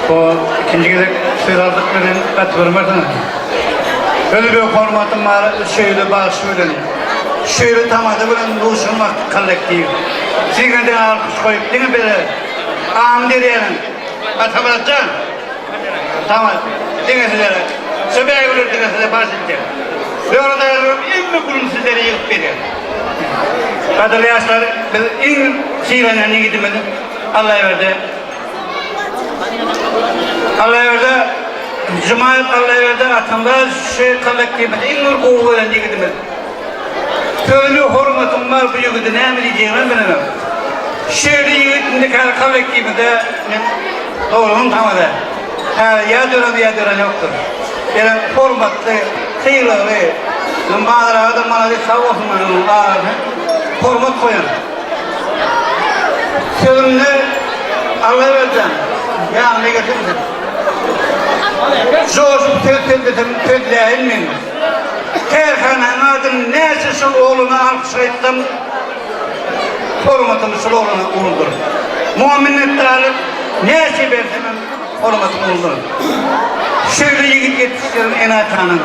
o ikinci gerek sıraldık benim katılırmadın. Öyle bir formatım var, şöyle bağış verin. Şöyle tamada benim duşunmak kolektif. Sigirden alkış koyup, değil mi böyle? Ağam dereyelim. Atamadacağım. Tamam, dinlesileri. Söbeğe bilir dinlesileri bahsedeceğim. Ve orada en mi kulun sizleri yıkıp veriyor. Kadırlı yaşlar, en şiirlerine gitmedim. Allah'a verdi. Allah'a verdi. Cumhuriyet Allah'a verdi. Atamda şey kolektifinde en nur kovu veren gitmedim. Köylü hormatım var bu yüküde ne mi diyeceğim ben bilemem. Şehirde yigitindeki kolektifinde doğrunun tamadı. Ya dönem ya dönem yoktur. Yani hormatlı Sıyırları, bazıları da bana sağ olsun ağzı, hormat koyan. Sözümde Allah vereceğim, yanına getirdim. Zorsuz tedleyin mi? Terhanın adını neyse şu oğluna alkışlayıp hormatımı şu oğluna uğurdur. Muamminnet talip neyse versenin hormatımı uğurdur. Şöyle yigit yetiştirin enatanın,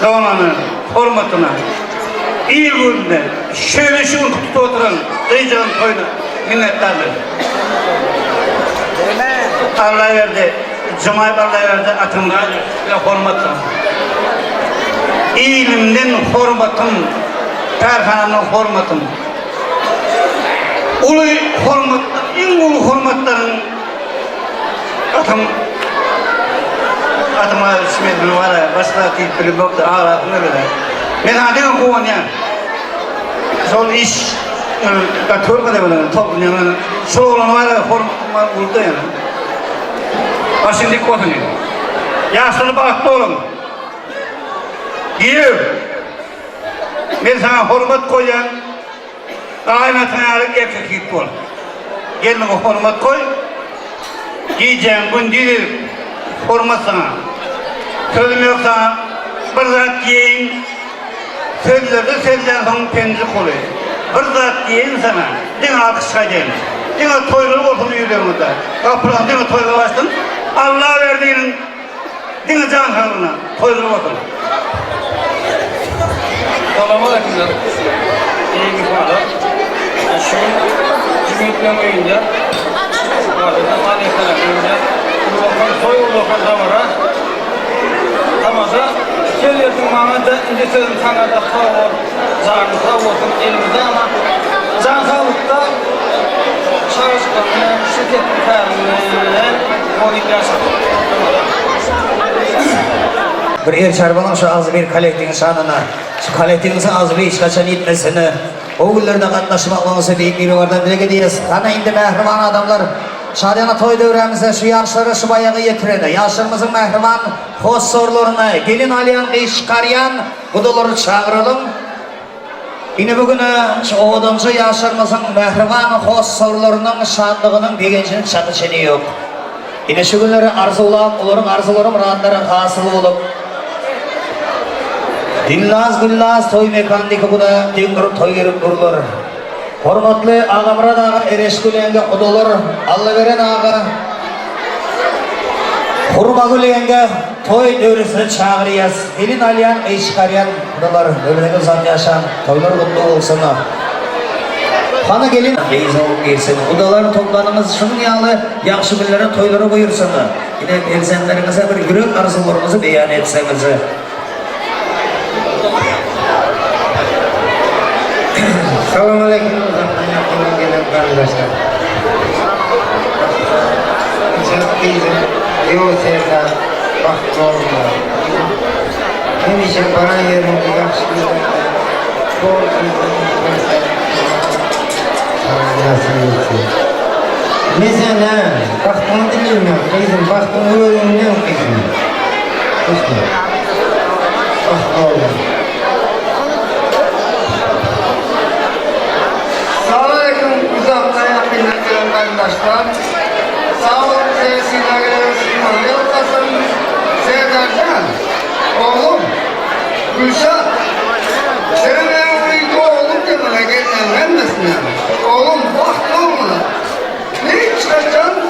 donanın, hormatına. İyi günde şöyle şunu kutuda oturan diyeceğim koyuna minnettardır. Allah verdi, Cumhurbaşkanı Allah verdi atımda ve hormatım. İlimden hormatım, Terhan'ın hormatım. Ulu hormatlar, en ulu hormatların atıma ismi var ya, başka tip yoktu, ağlatını bile. Ben adına kovan ya. Son iş, katör kadar böyle topluyor. Şu olan var ya, hormatım buldu ya. Başındık kotunuyor. Yaşlı baktı oğlum. Giyiyor. Ben sana hormat koyan, kainatına alıp erkek git ol. Gelin o hormat koy. Giyeceğim gün değil, hormat sana. Sözüm yok sana, bir zat giyin. Sözlerde sözden sonra penzi koyuyor. Bir zat giyin sana, dine alkışa gelin. Dine toyları olsun yüreğimizde. Kapıdan dine toyları açtın. Allah verdiğinin dine can sağlığına toyları olsun. Selamünaleyküm. İyi günler. Şu cümletle oyunca vardı. Maalesef oyunca. Ulukan soy ulukan zamara. Tamamsa geliyorsun bana da ince sözüm sana da sağ ol. Canı sağ olsun elimizde ama can sağlıkta çalışkanlığı, şirketin kararını konik yaşadık. Bir çarbanın şu az bir kolektin şanına, şu kolektinizin az bir iş kaçan itmesini, o günlerde katlaşmaklarınızı deyip bir vardan dile gidiyiz. Kana indi mehriman adamlar, şadiyana toy dövremize şu yaşları şu bayağı yetireni, yaşlarımızın mehriman hoş sorularını, gelin alayan, iş karayan, budaları çağıralım. Yine bugün şu odamcı yaşlarımızın mehriman hoş sorularının şadlığının degencinin çatışını yok. Yine şu günleri arzulam, onların arzuları muratları hasıl olup, dinlaz güllaz toy mekandiki bu da dindurup toy gerip durulur. Hormatlı ağamra dağı ereşkülenge odalar, Allah veren ağa, hurma gülenge toy dövresini çağırıyaz. Elin alayan, eşkarayan odalar, ömrüne zat yaşam, toylar mutlu olsun. Bana gelin, reis olup gelsin. Odalar toplanımız şunun yağlı, yakşı günlere toyları buyursun. Yine elzenlerinize bir yürek arzularımızı beyan etseniz. Selamünaleyküm. Uzaktan gelen kardeşler. Çok iyidir. Yol sevda, vakti olmalı. Hem için bana yerinde yakşı güzellikler. Bol güzellikler. Nasıl yetsin? Mesela, baktığını dinlemiyorum. Kızım, baktığını öğrenmiyorum kızım. Kızım. Vakti olmalı. Selamünaleyküm uzaktan yakından gelen kardeşler. Sağ olun sevgisiyle gelen yollasın. Sevdarcan, oğlum, Gülşah, senin en uydu oğlum demene gelmem gelmesin yani. Oğlum vakti olmalı. Ne çıkacaksın?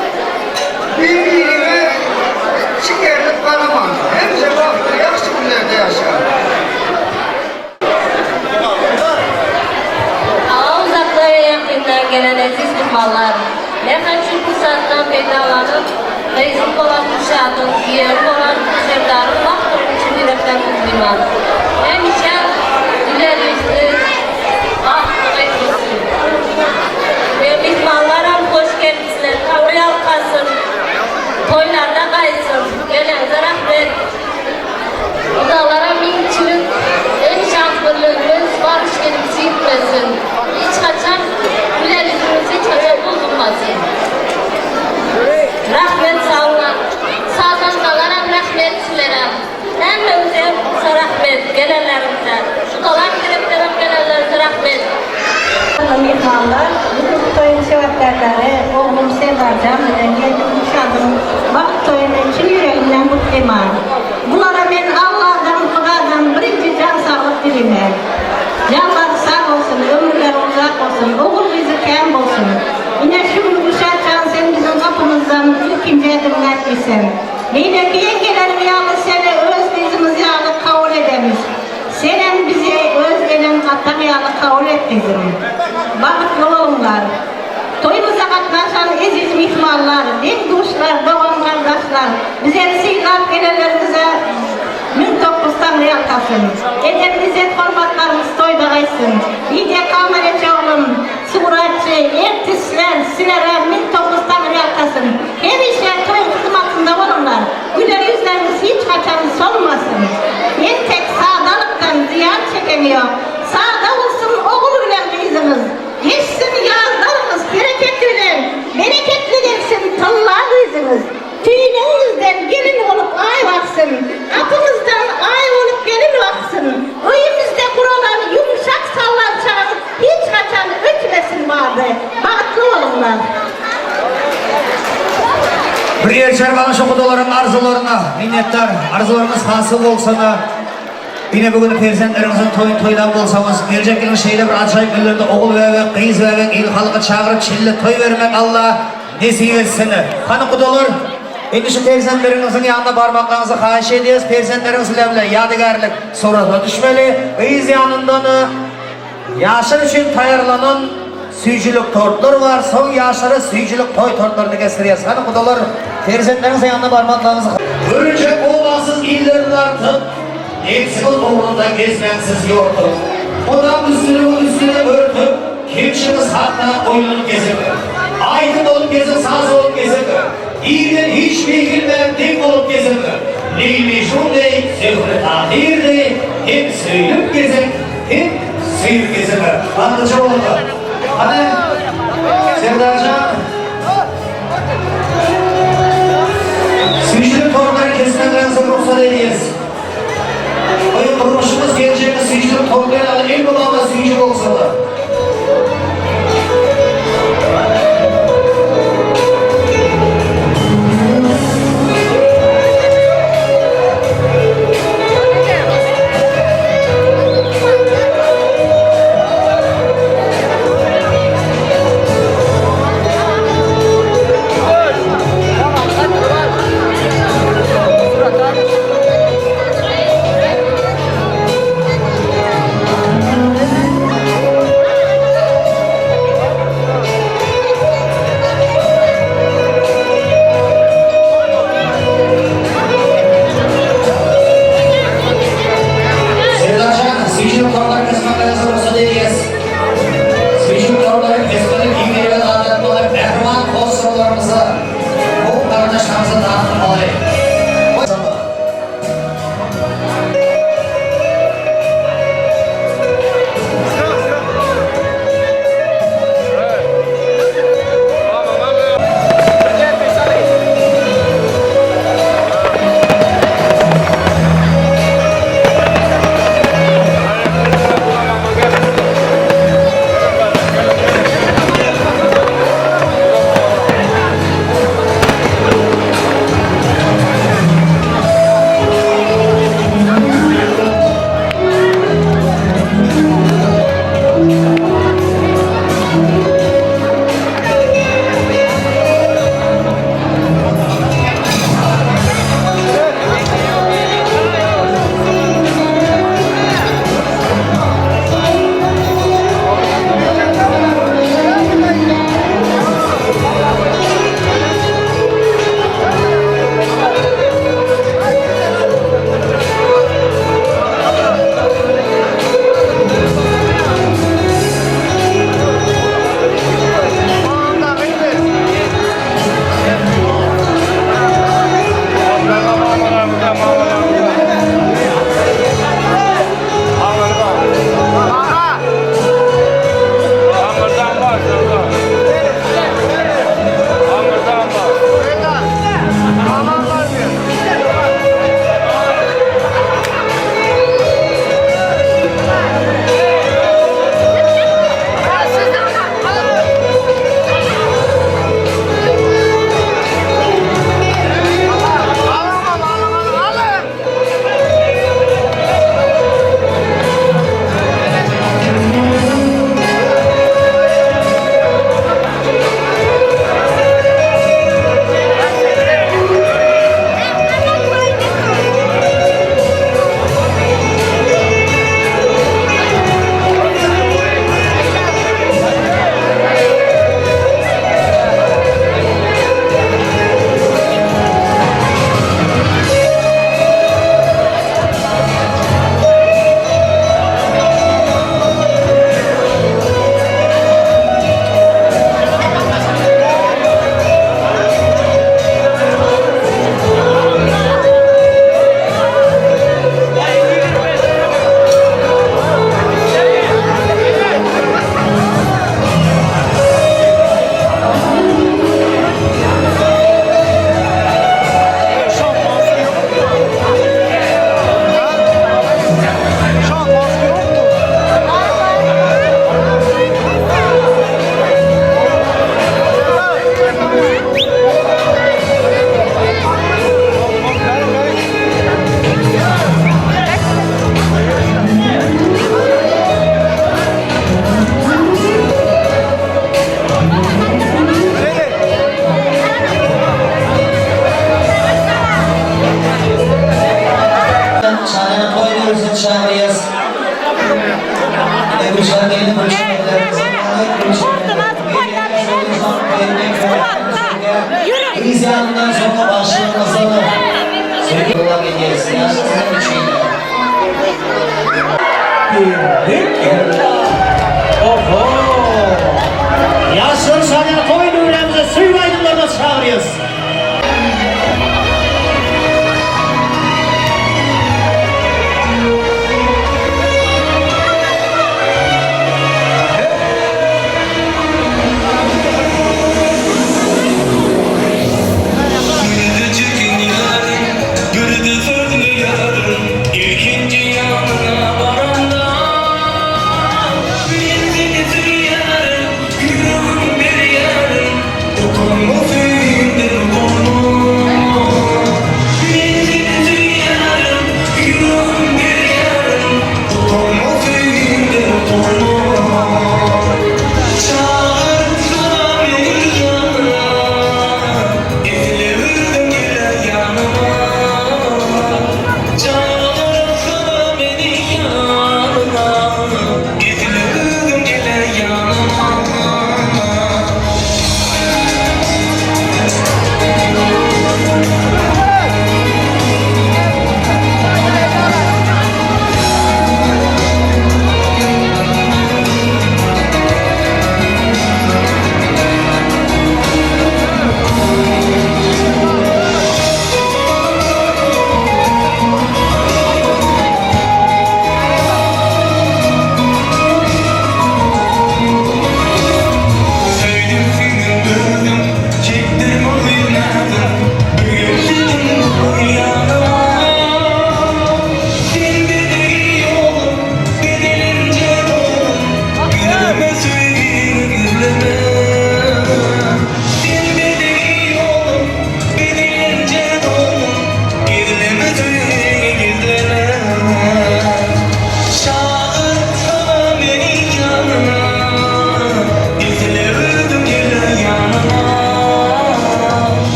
Birbirine çıkartıp karaman. Hem de vakti yakşı günlerde yaşar. Süleyman. Bunlara men Allah'dan, Kudadan birinci can sağlık dilerim. Canlar sağ olsun, ömürler uzak olsun, oğul bizi kem olsun. Yine şu Gülşat Can sen bizim kapımızdan ikinci adımını etmişsin. Yine ki yengelerin yağlı seni öz bizimiz yağlı kabul edemiz. Senen bizi öz elin katan yağlı kabul et bizim. Bakıtlı olunlar. Toyumuza katlaşan aziz mihmanlar, din duşlar, doğan kardeşler, bize siylap gelelerimize 1900'dan riyal kalsın. Edemimize formatlarımız toyda kaysın. İyice kameracı olun, suratçı, ertisler, silere 1900'dan riyal kalsın. Her işe toy kısmatında olunlar. Güler yüzlerimiz hiç kaçan solmasın. En tek sağdalıktan ziyan çekemiyor. Sağda olsun oğul yüzümüz. Geçsin yazlarımız, bereketli geçsin tallar yüzümüz. Tüyünüzden gelin olup ay baksın, atımızdan ay olup gelin baksın. Öyümüzde buralar yumuşak sallar çağırıp hiç kaçan ötmesin vardı. Bağıtlı olunlar. Bir yer çarpalış okuduların arzularına minnettar, arzularınız hasıl olsa da yine bugün perzendlerimizin toydan bolsanız, gelecek yılın şeyde bir acayip günlerde oğul ve kıyız ve il halkı çağırıp çille toy vermek Allah nesip etsin. Kanı kudular, şimdi şu perzendlerimizin yanına parmaklarınızı hayiş ediyoruz, perzendlerimizle yadigarlık sorata düşmeli. Kıyız yanından yaşar için tayarlanan süycülük tortlar var, son yaşarı süycülük toy tortlarını kestiriyoruz. Kanı kudular, perzendlerimizin yanına parmaklarınızı Görecek olmasız illerin artık Eksik uğrunda gezmensiz yortup, odam üstüne örtüp, kimşimiz hatta oyunun gezip, aydın olup gezip, saz olup gezip, iyiden hiç bilmem dik olup gezip, neymiş şundey, sevri tahirdi, hem söylüp gezip, hem sıyıp gezip. Anlıca oldu. Hadi, Sevdarcan, Süçlü torları kesmeklerinize ruhsat ediyoruz. Oyun kuruluşumuz geleceğimiz süyücülük torbayla el babamla süyücülük olsalar. İzyanından sonra başlamasını söylüyorlar gelsin. Yaşasın için. Oho! Yaşın sana koy nuremize suyu aydınlarına çağırıyoruz.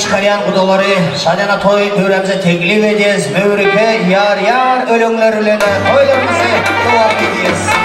Çıkaryan kudaları sadana toy töremize teklif edeceğiz. Mövrike yar yar ölümlerine toylarımızı dua edeceğiz.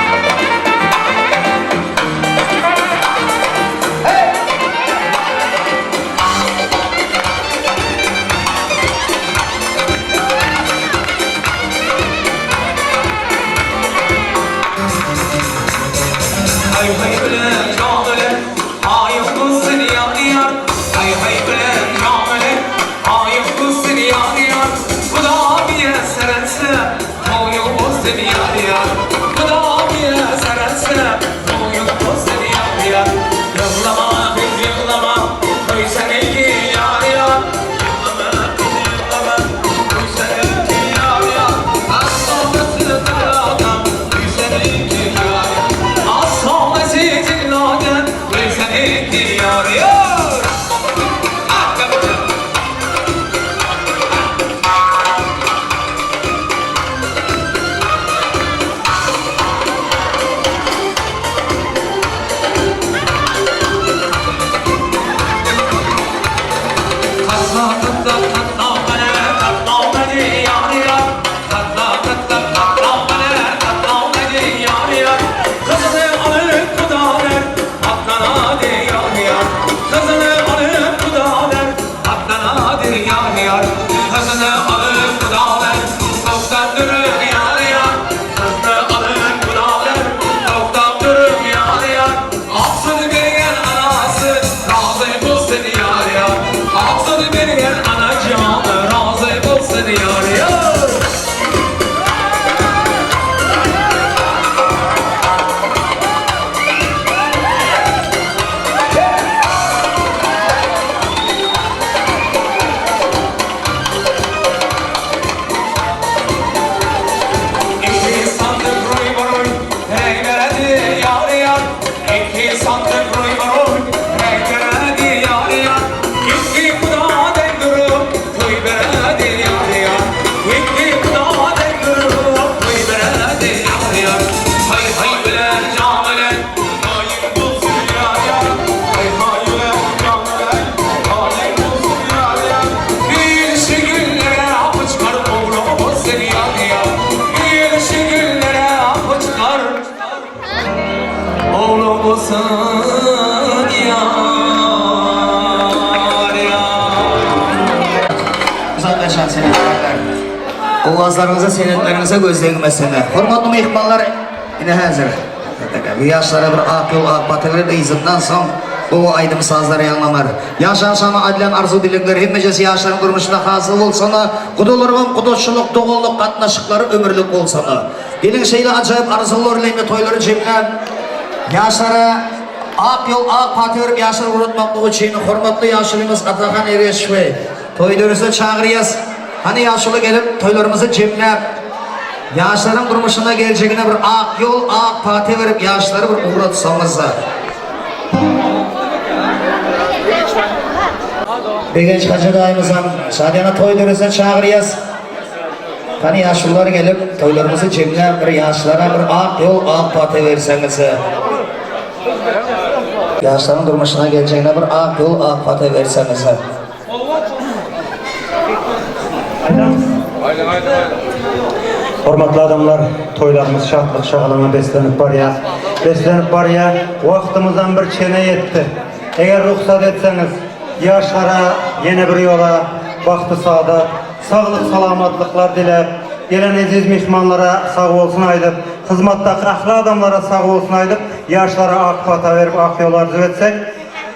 olsun yar yar. Uzaklaşan senetlerler. Ovazlarınıza, senetlerinize gözlegmesine. Hormatlı mehmanlar yine hazır. Bu yaşlara bir ak yol, ak batıları da izinden son bu aydım sazları yanlamar. Yaşan sana adilen arzu dilekler hemmecesi yaşların durmuşuna hasıl olsana, kudularım kuduşçuluk, doğulluk, katnaşıkları ömürlük olsana. Gelin şeyle acayip arzularıyla toyları cemle. Yaşlara ak yol, ak batıları yaşları unutmaklığı için hormatlı yaşlımız Atakan Ereşve. Toylarınızı çağırıyız. Hani yaşlı gelip toylarımızı cemle. Yaşların durmuşuna geleceğine bir ak yol, ak pati verip yaşları bir uğratsanızda. Bir genç hacı dayımızdan Şadiyana toylarınızı çağırıyız. Hani yaşlılar gelip toylarımızı cemle bir yaşlara bir ak yol, ak pati verseniz. Yaşların durmuşuna geleceğine bir ak yol, ak pati verseniz. Hormatlı adamlar, toylarımız şahtlık şağalana beslenip var ya, vaxtımızdan bir çene yetti. Eğer ruhsat etseniz, yaşlara, yeni bir yola, vaxtı sağda, sağlık, salamatlıklar dilep, gelen aziz mihmanlara sağ olsun aydıp, hizmetteki ahli adamlara sağ olsun aydıp, yaşlara ak pata verip ak yollar düzetsek,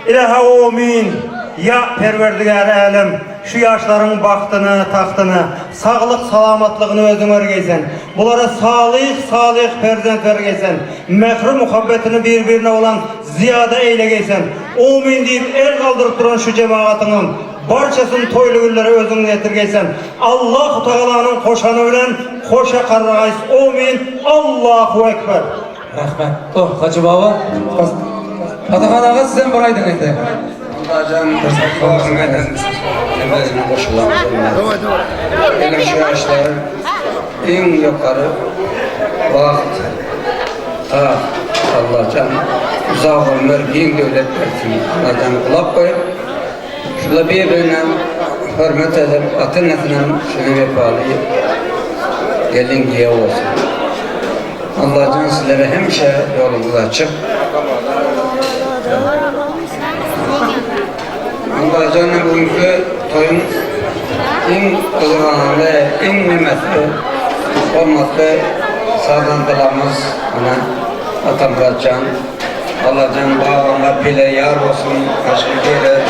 İlahi amin. Ya perverdigar alem, şu yaşların baktını, tahtını, sağlık, salamatlığını özün örgeysen, bunlara sağlık, perzent vergeysen, mehru muhabbetini birbirine olan ziyade eylegeysen, amin deyip el kaldırıp duran şu cemaatinin barçasını toylu günleri özün getirgeysen, Allah-u Teala'nın koşanı bilen koşa karrağayız, amin, Allahu Ekber. Rahmet. Oh, Hacı Baba. Atakan ağa sizden buraydın indi. Allah'ın korkun eden nefesine koşulan yine şu yaşların en yukarı vakit Allah can uzak ömür bin devlet versin. Allah can kulak koyup şurada birbirine hürmet edip atın etinden şunu vefalı gelin diye olsun. Allah can sizlere hemşe yolumuzu açık. Allah canım bugünkü toyun en kızılanlı, en nimetli, olmakta sağlantılarımız Ata Muratcan, Allah can bağlamlar bile yar olsun, aşkı bile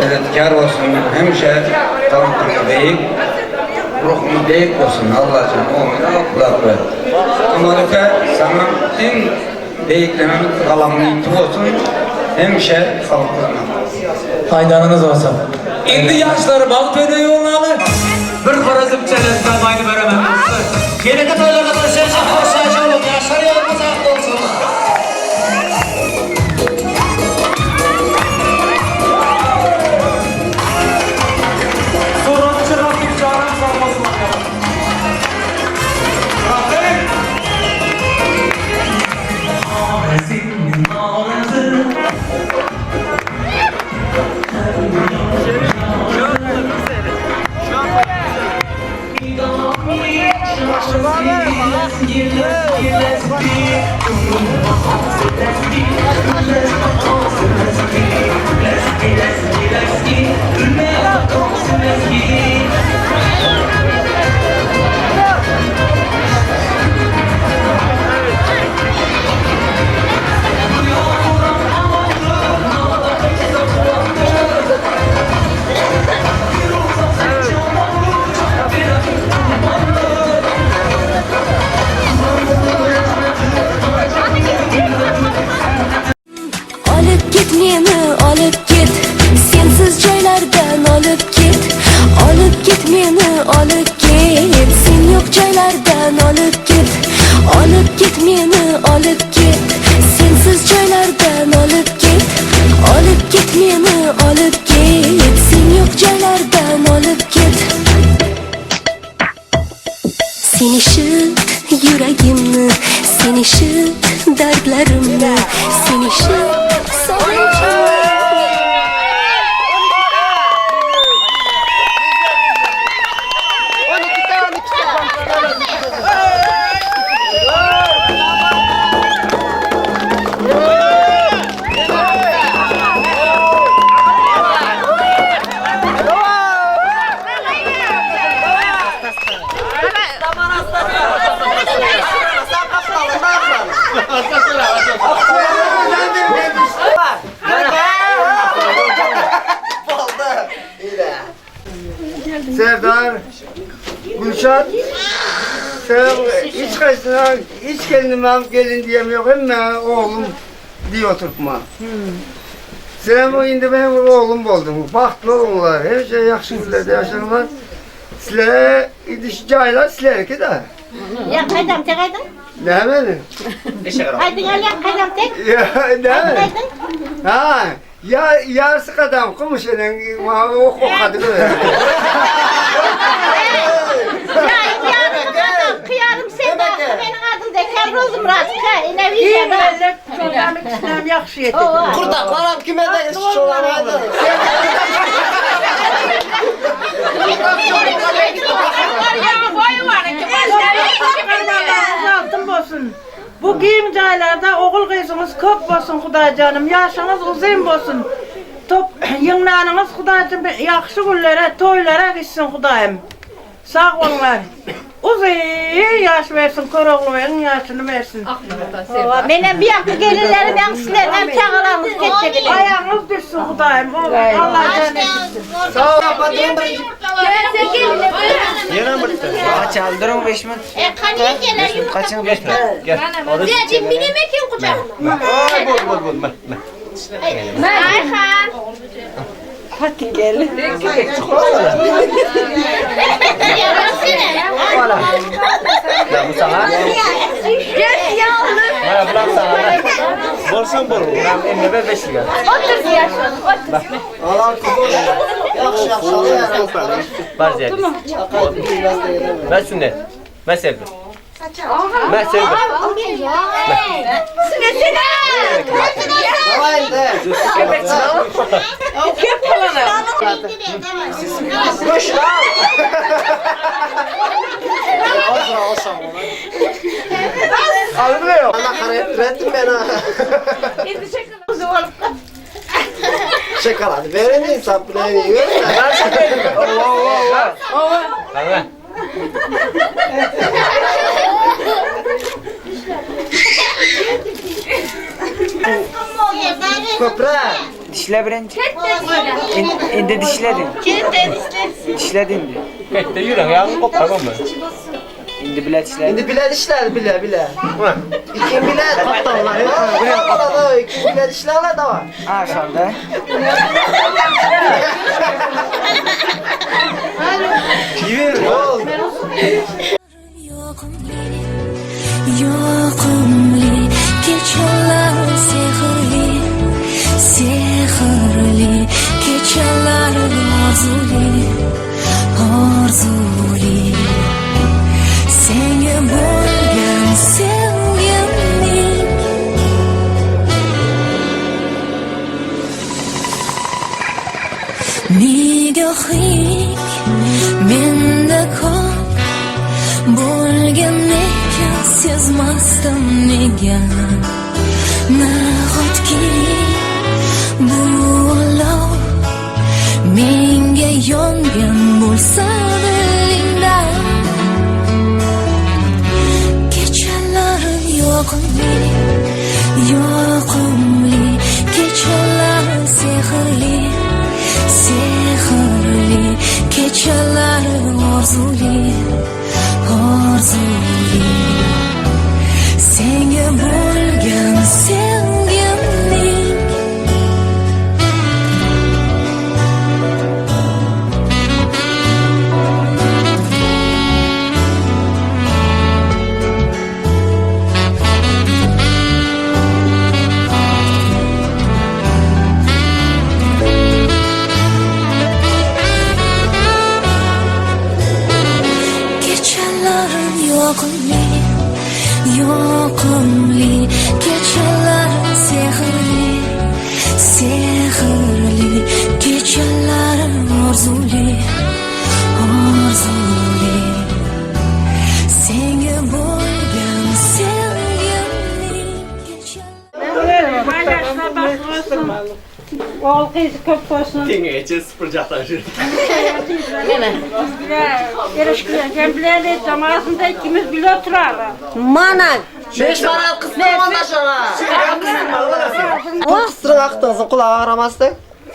üretkar olsun, hemşe tanıtımı deyip, ruhumu deyip olsun Allah can, oğluna kulak ver. Amalika sana en deyiklemenin kalamını itip olsun, hemşe halklarına. Aydanınız olsun. Indi yaşları bal peyde yolları. Bir korazım çelezden aynı veremem. Gelede toylarda da sen koşacak olun, yaşları yolumuz haklı olsun. Soruncu Rabbim canım sağlasın. Rabbim! Ağzının ağrıdı. Alıp git meni, alıp git. Sensiz joylardan alıp git. Alıp git meni, alıp git. Sen yok joylardan alıp git. Alıp git meni, alıp git. Sensiz joylardan alıp git. Alıp git meni, alıp git. Sen yok joylardan alıp git. Seni şık yüreğimni, seni şık dertlerimni, seni şık sevincimni. kaçtığına hiç kendime gelin diyemiyor. Hem oğlum diye oturtma. Sen o indi benim oğlum oldum. Baktlı onlar. Her şey yaxşı günlerde yaşanlar. Sizlere idiş caylar sizlerki de. Ya kaydam tek aydın? Ne benim? Aydın ya kaydam tek? Ya ne? Ha, ya yarısı kadar kumuşenin o kadı böyle. Kıyarım sen de benim adım Dekar Rozum Ratka. Ne İyi bileyim ben. mellek çoğlamak istem yakşı yedik. Kurtaklarım kime de çoğlamaydı. Altın olsun. Bu giyim caylarda oğul kızımız köp olsun Xuday canım. Yaşınız uzun olsun. Top yığınlarınız Xudaycım yaxşı günlere, toylara gitsin Xudayım. Sağ olunlar. Uzun yaş versin, körogluğun yaşını versin. Benim bir yakı gelinlerim ben sizlerden çağıramız geçecek. Ayağınız düşsün Xudayım. Allah cennet etsin. Sağ ol patron. Yine bitti. Aç aldırın 5 minut. Kaniye gelen yumurta. Kaçın 5 minut. Gel. Diyeceğim benim ekim kucağıma. Bul. Ayhan. Hadi gel. Valla. Ya bu sana. Gel yavrum. Bana bırak sana. Bolsun bol. Ben emre ver 5 lira. Otur yaşın. Otur. Alan kubur. Yaxşı alıyor. Var ziyade. Ben sünnet. Ben sevdim. Ben sevdim. Sünesene. Davay de. Köp olana. Koş lan. Olsa ona. Almıyor. Allah kahretsin beni. Şokolade verin insan bunu yiyor. Ben sevdim. Allah. Köprü. Dişle birinci. İndi dişledin. Dişledin de. Kette yürü ya. Kop tamam mı? İndi bile dişledin. Şimdi bile dişler bile. İki bile patlarlar. Yok. İki bile dişlerler de var. Aşağıda. Yürü. Ol. Yoqimli kechalar sehrli, sehrli kechalar orzuli, orzuli. Senga bo'lgan sevgimning nigohing menda ko'p bo'lgan ekan sezmasdim nega nahotki bu olov menga yongan bo'lsa dilingdan kechalarim yoqimli kechalar sehrli, sehrli kechalar orzuli, orzuli. Senga bo'lgan sevgimning kechalarim yoqimli kechalar sehrli, sehrli kechalar orzuli, orzuli. Senga bo'lgan sevgimning Paylaşına bakmasın. Oğul kızı köp olsun. Dinleyici sıfırcaktan jüri. Yarışkılar. Ben bileli zamanında ikimiz bile oturarlar. Manan. 5 para kıstırma ondan sonra. O kıstırın aktınızın kulağı ağramasın.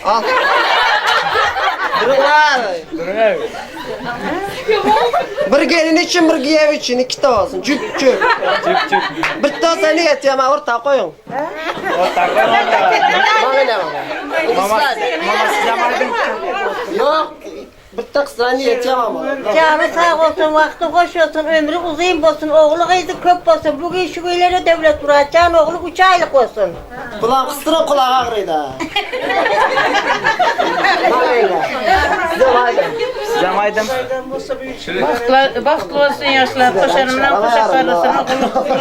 Al. Durun lan. Durun abi. Bir gelin için bir giyev için iki de olsun. Cüp cüp. Bir de olsa ne yetiyor ama orta koyun. Bana ne var? Mama size vardı. Yok. Bir tek sana yetiyor ama. Canı sağ olsun, vakti hoş olsun, ömrü uzun olsun, oğlu kızı köp olsun. Bugün şu köylere devlet duracağın oğlu 3 aylık olsun. Kulağım kıstıra kulağı ağrıydı ha. Size vardı. Size maydım. Baktlı olsun yaşlar, koşarımdan koşa karısın, oğlu olsun.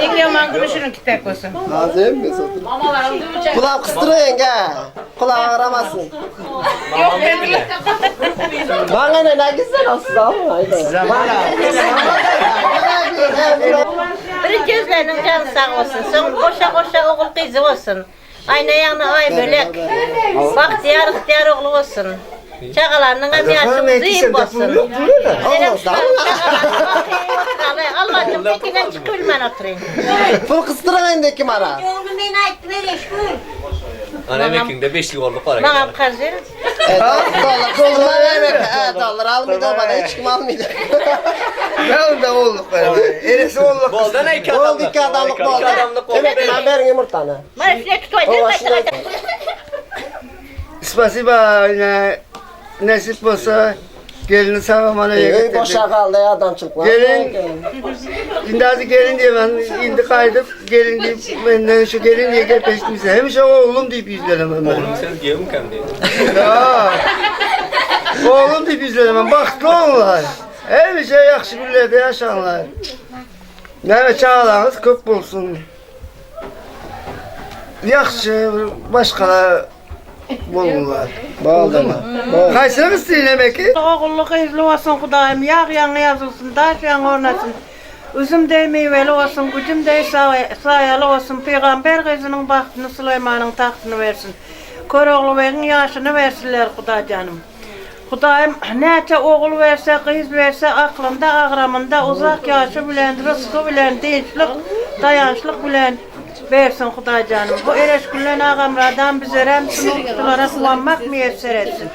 İki yaman gülüşünün kitap olsun. Nazım mı satın? Kulağım kıstıra yenge. Kulağı ağramasın. Yok dediler. Bana ne güzel olsun ama. Size Bir gözlerinin canı sağ olsun, son koşa koşa oğul kızı olsun. Ayna yanı ay bölek, bahtiyar ihtiyar oğlu olsun. Çakalarının hem yaşımızı iyi olsun. Benim şu an çakalarının Allah'cım tekine çıkıyor ben oturayım. Fıl kıstıra endeki mara. Oğlum beni ayıttı ver eşkül. Ana mekinde 5'lik olduk para. Bana kazır. Dolar vermek. Dolar almaydı olmadan hiç kim almaydı. Ne oldu olduk böyle? Eresi olduk. Bolda ne iki adamlık? Oldu iki adamlık oldu. Evet ben verin yumurtanı. Bana şuraya tutuyor. Spasiba nasip olsa gelini sağlamana Ey boşa kaldı ya adamçılıklar. Gelin, şimdi gelin diye ben indi kaydıp gelin deyip benden şu gelin diye gel peşimize. Hem şu oğlum deyip yüzlerim hemen. Oğlum sen diye mi kendi? Ya, oğlum deyip yüzlerim hemen. Baktı onlar. Her bir şey yakşı birlerde yaşanlar. Yani çağlarınız köp olsun. Yakşı başkalar bulurlar. Bağlama. Kaysana isteyin demek ki? Oğulluk izli olsun Kudayım, yağ yanı yazılsın, taş yanı oynasın. Üzüm dey meyveli olsun, gücüm dey sayalı olsun. Peygamber kızının bahtını Süleyman'ın tahtını versin. Kör oğlu verin yaşını versinler Kuday canım. Kudayım neçe oğul verse, kız verse, aklında, ağramında, uzak yaşı bilen, rızkı bilen, dinçlik, dayançlık bilen versin Kuday canım. Bu ereşküllen ağamlardan bizlere, sınıfçılara kullanmak müyesser etsin.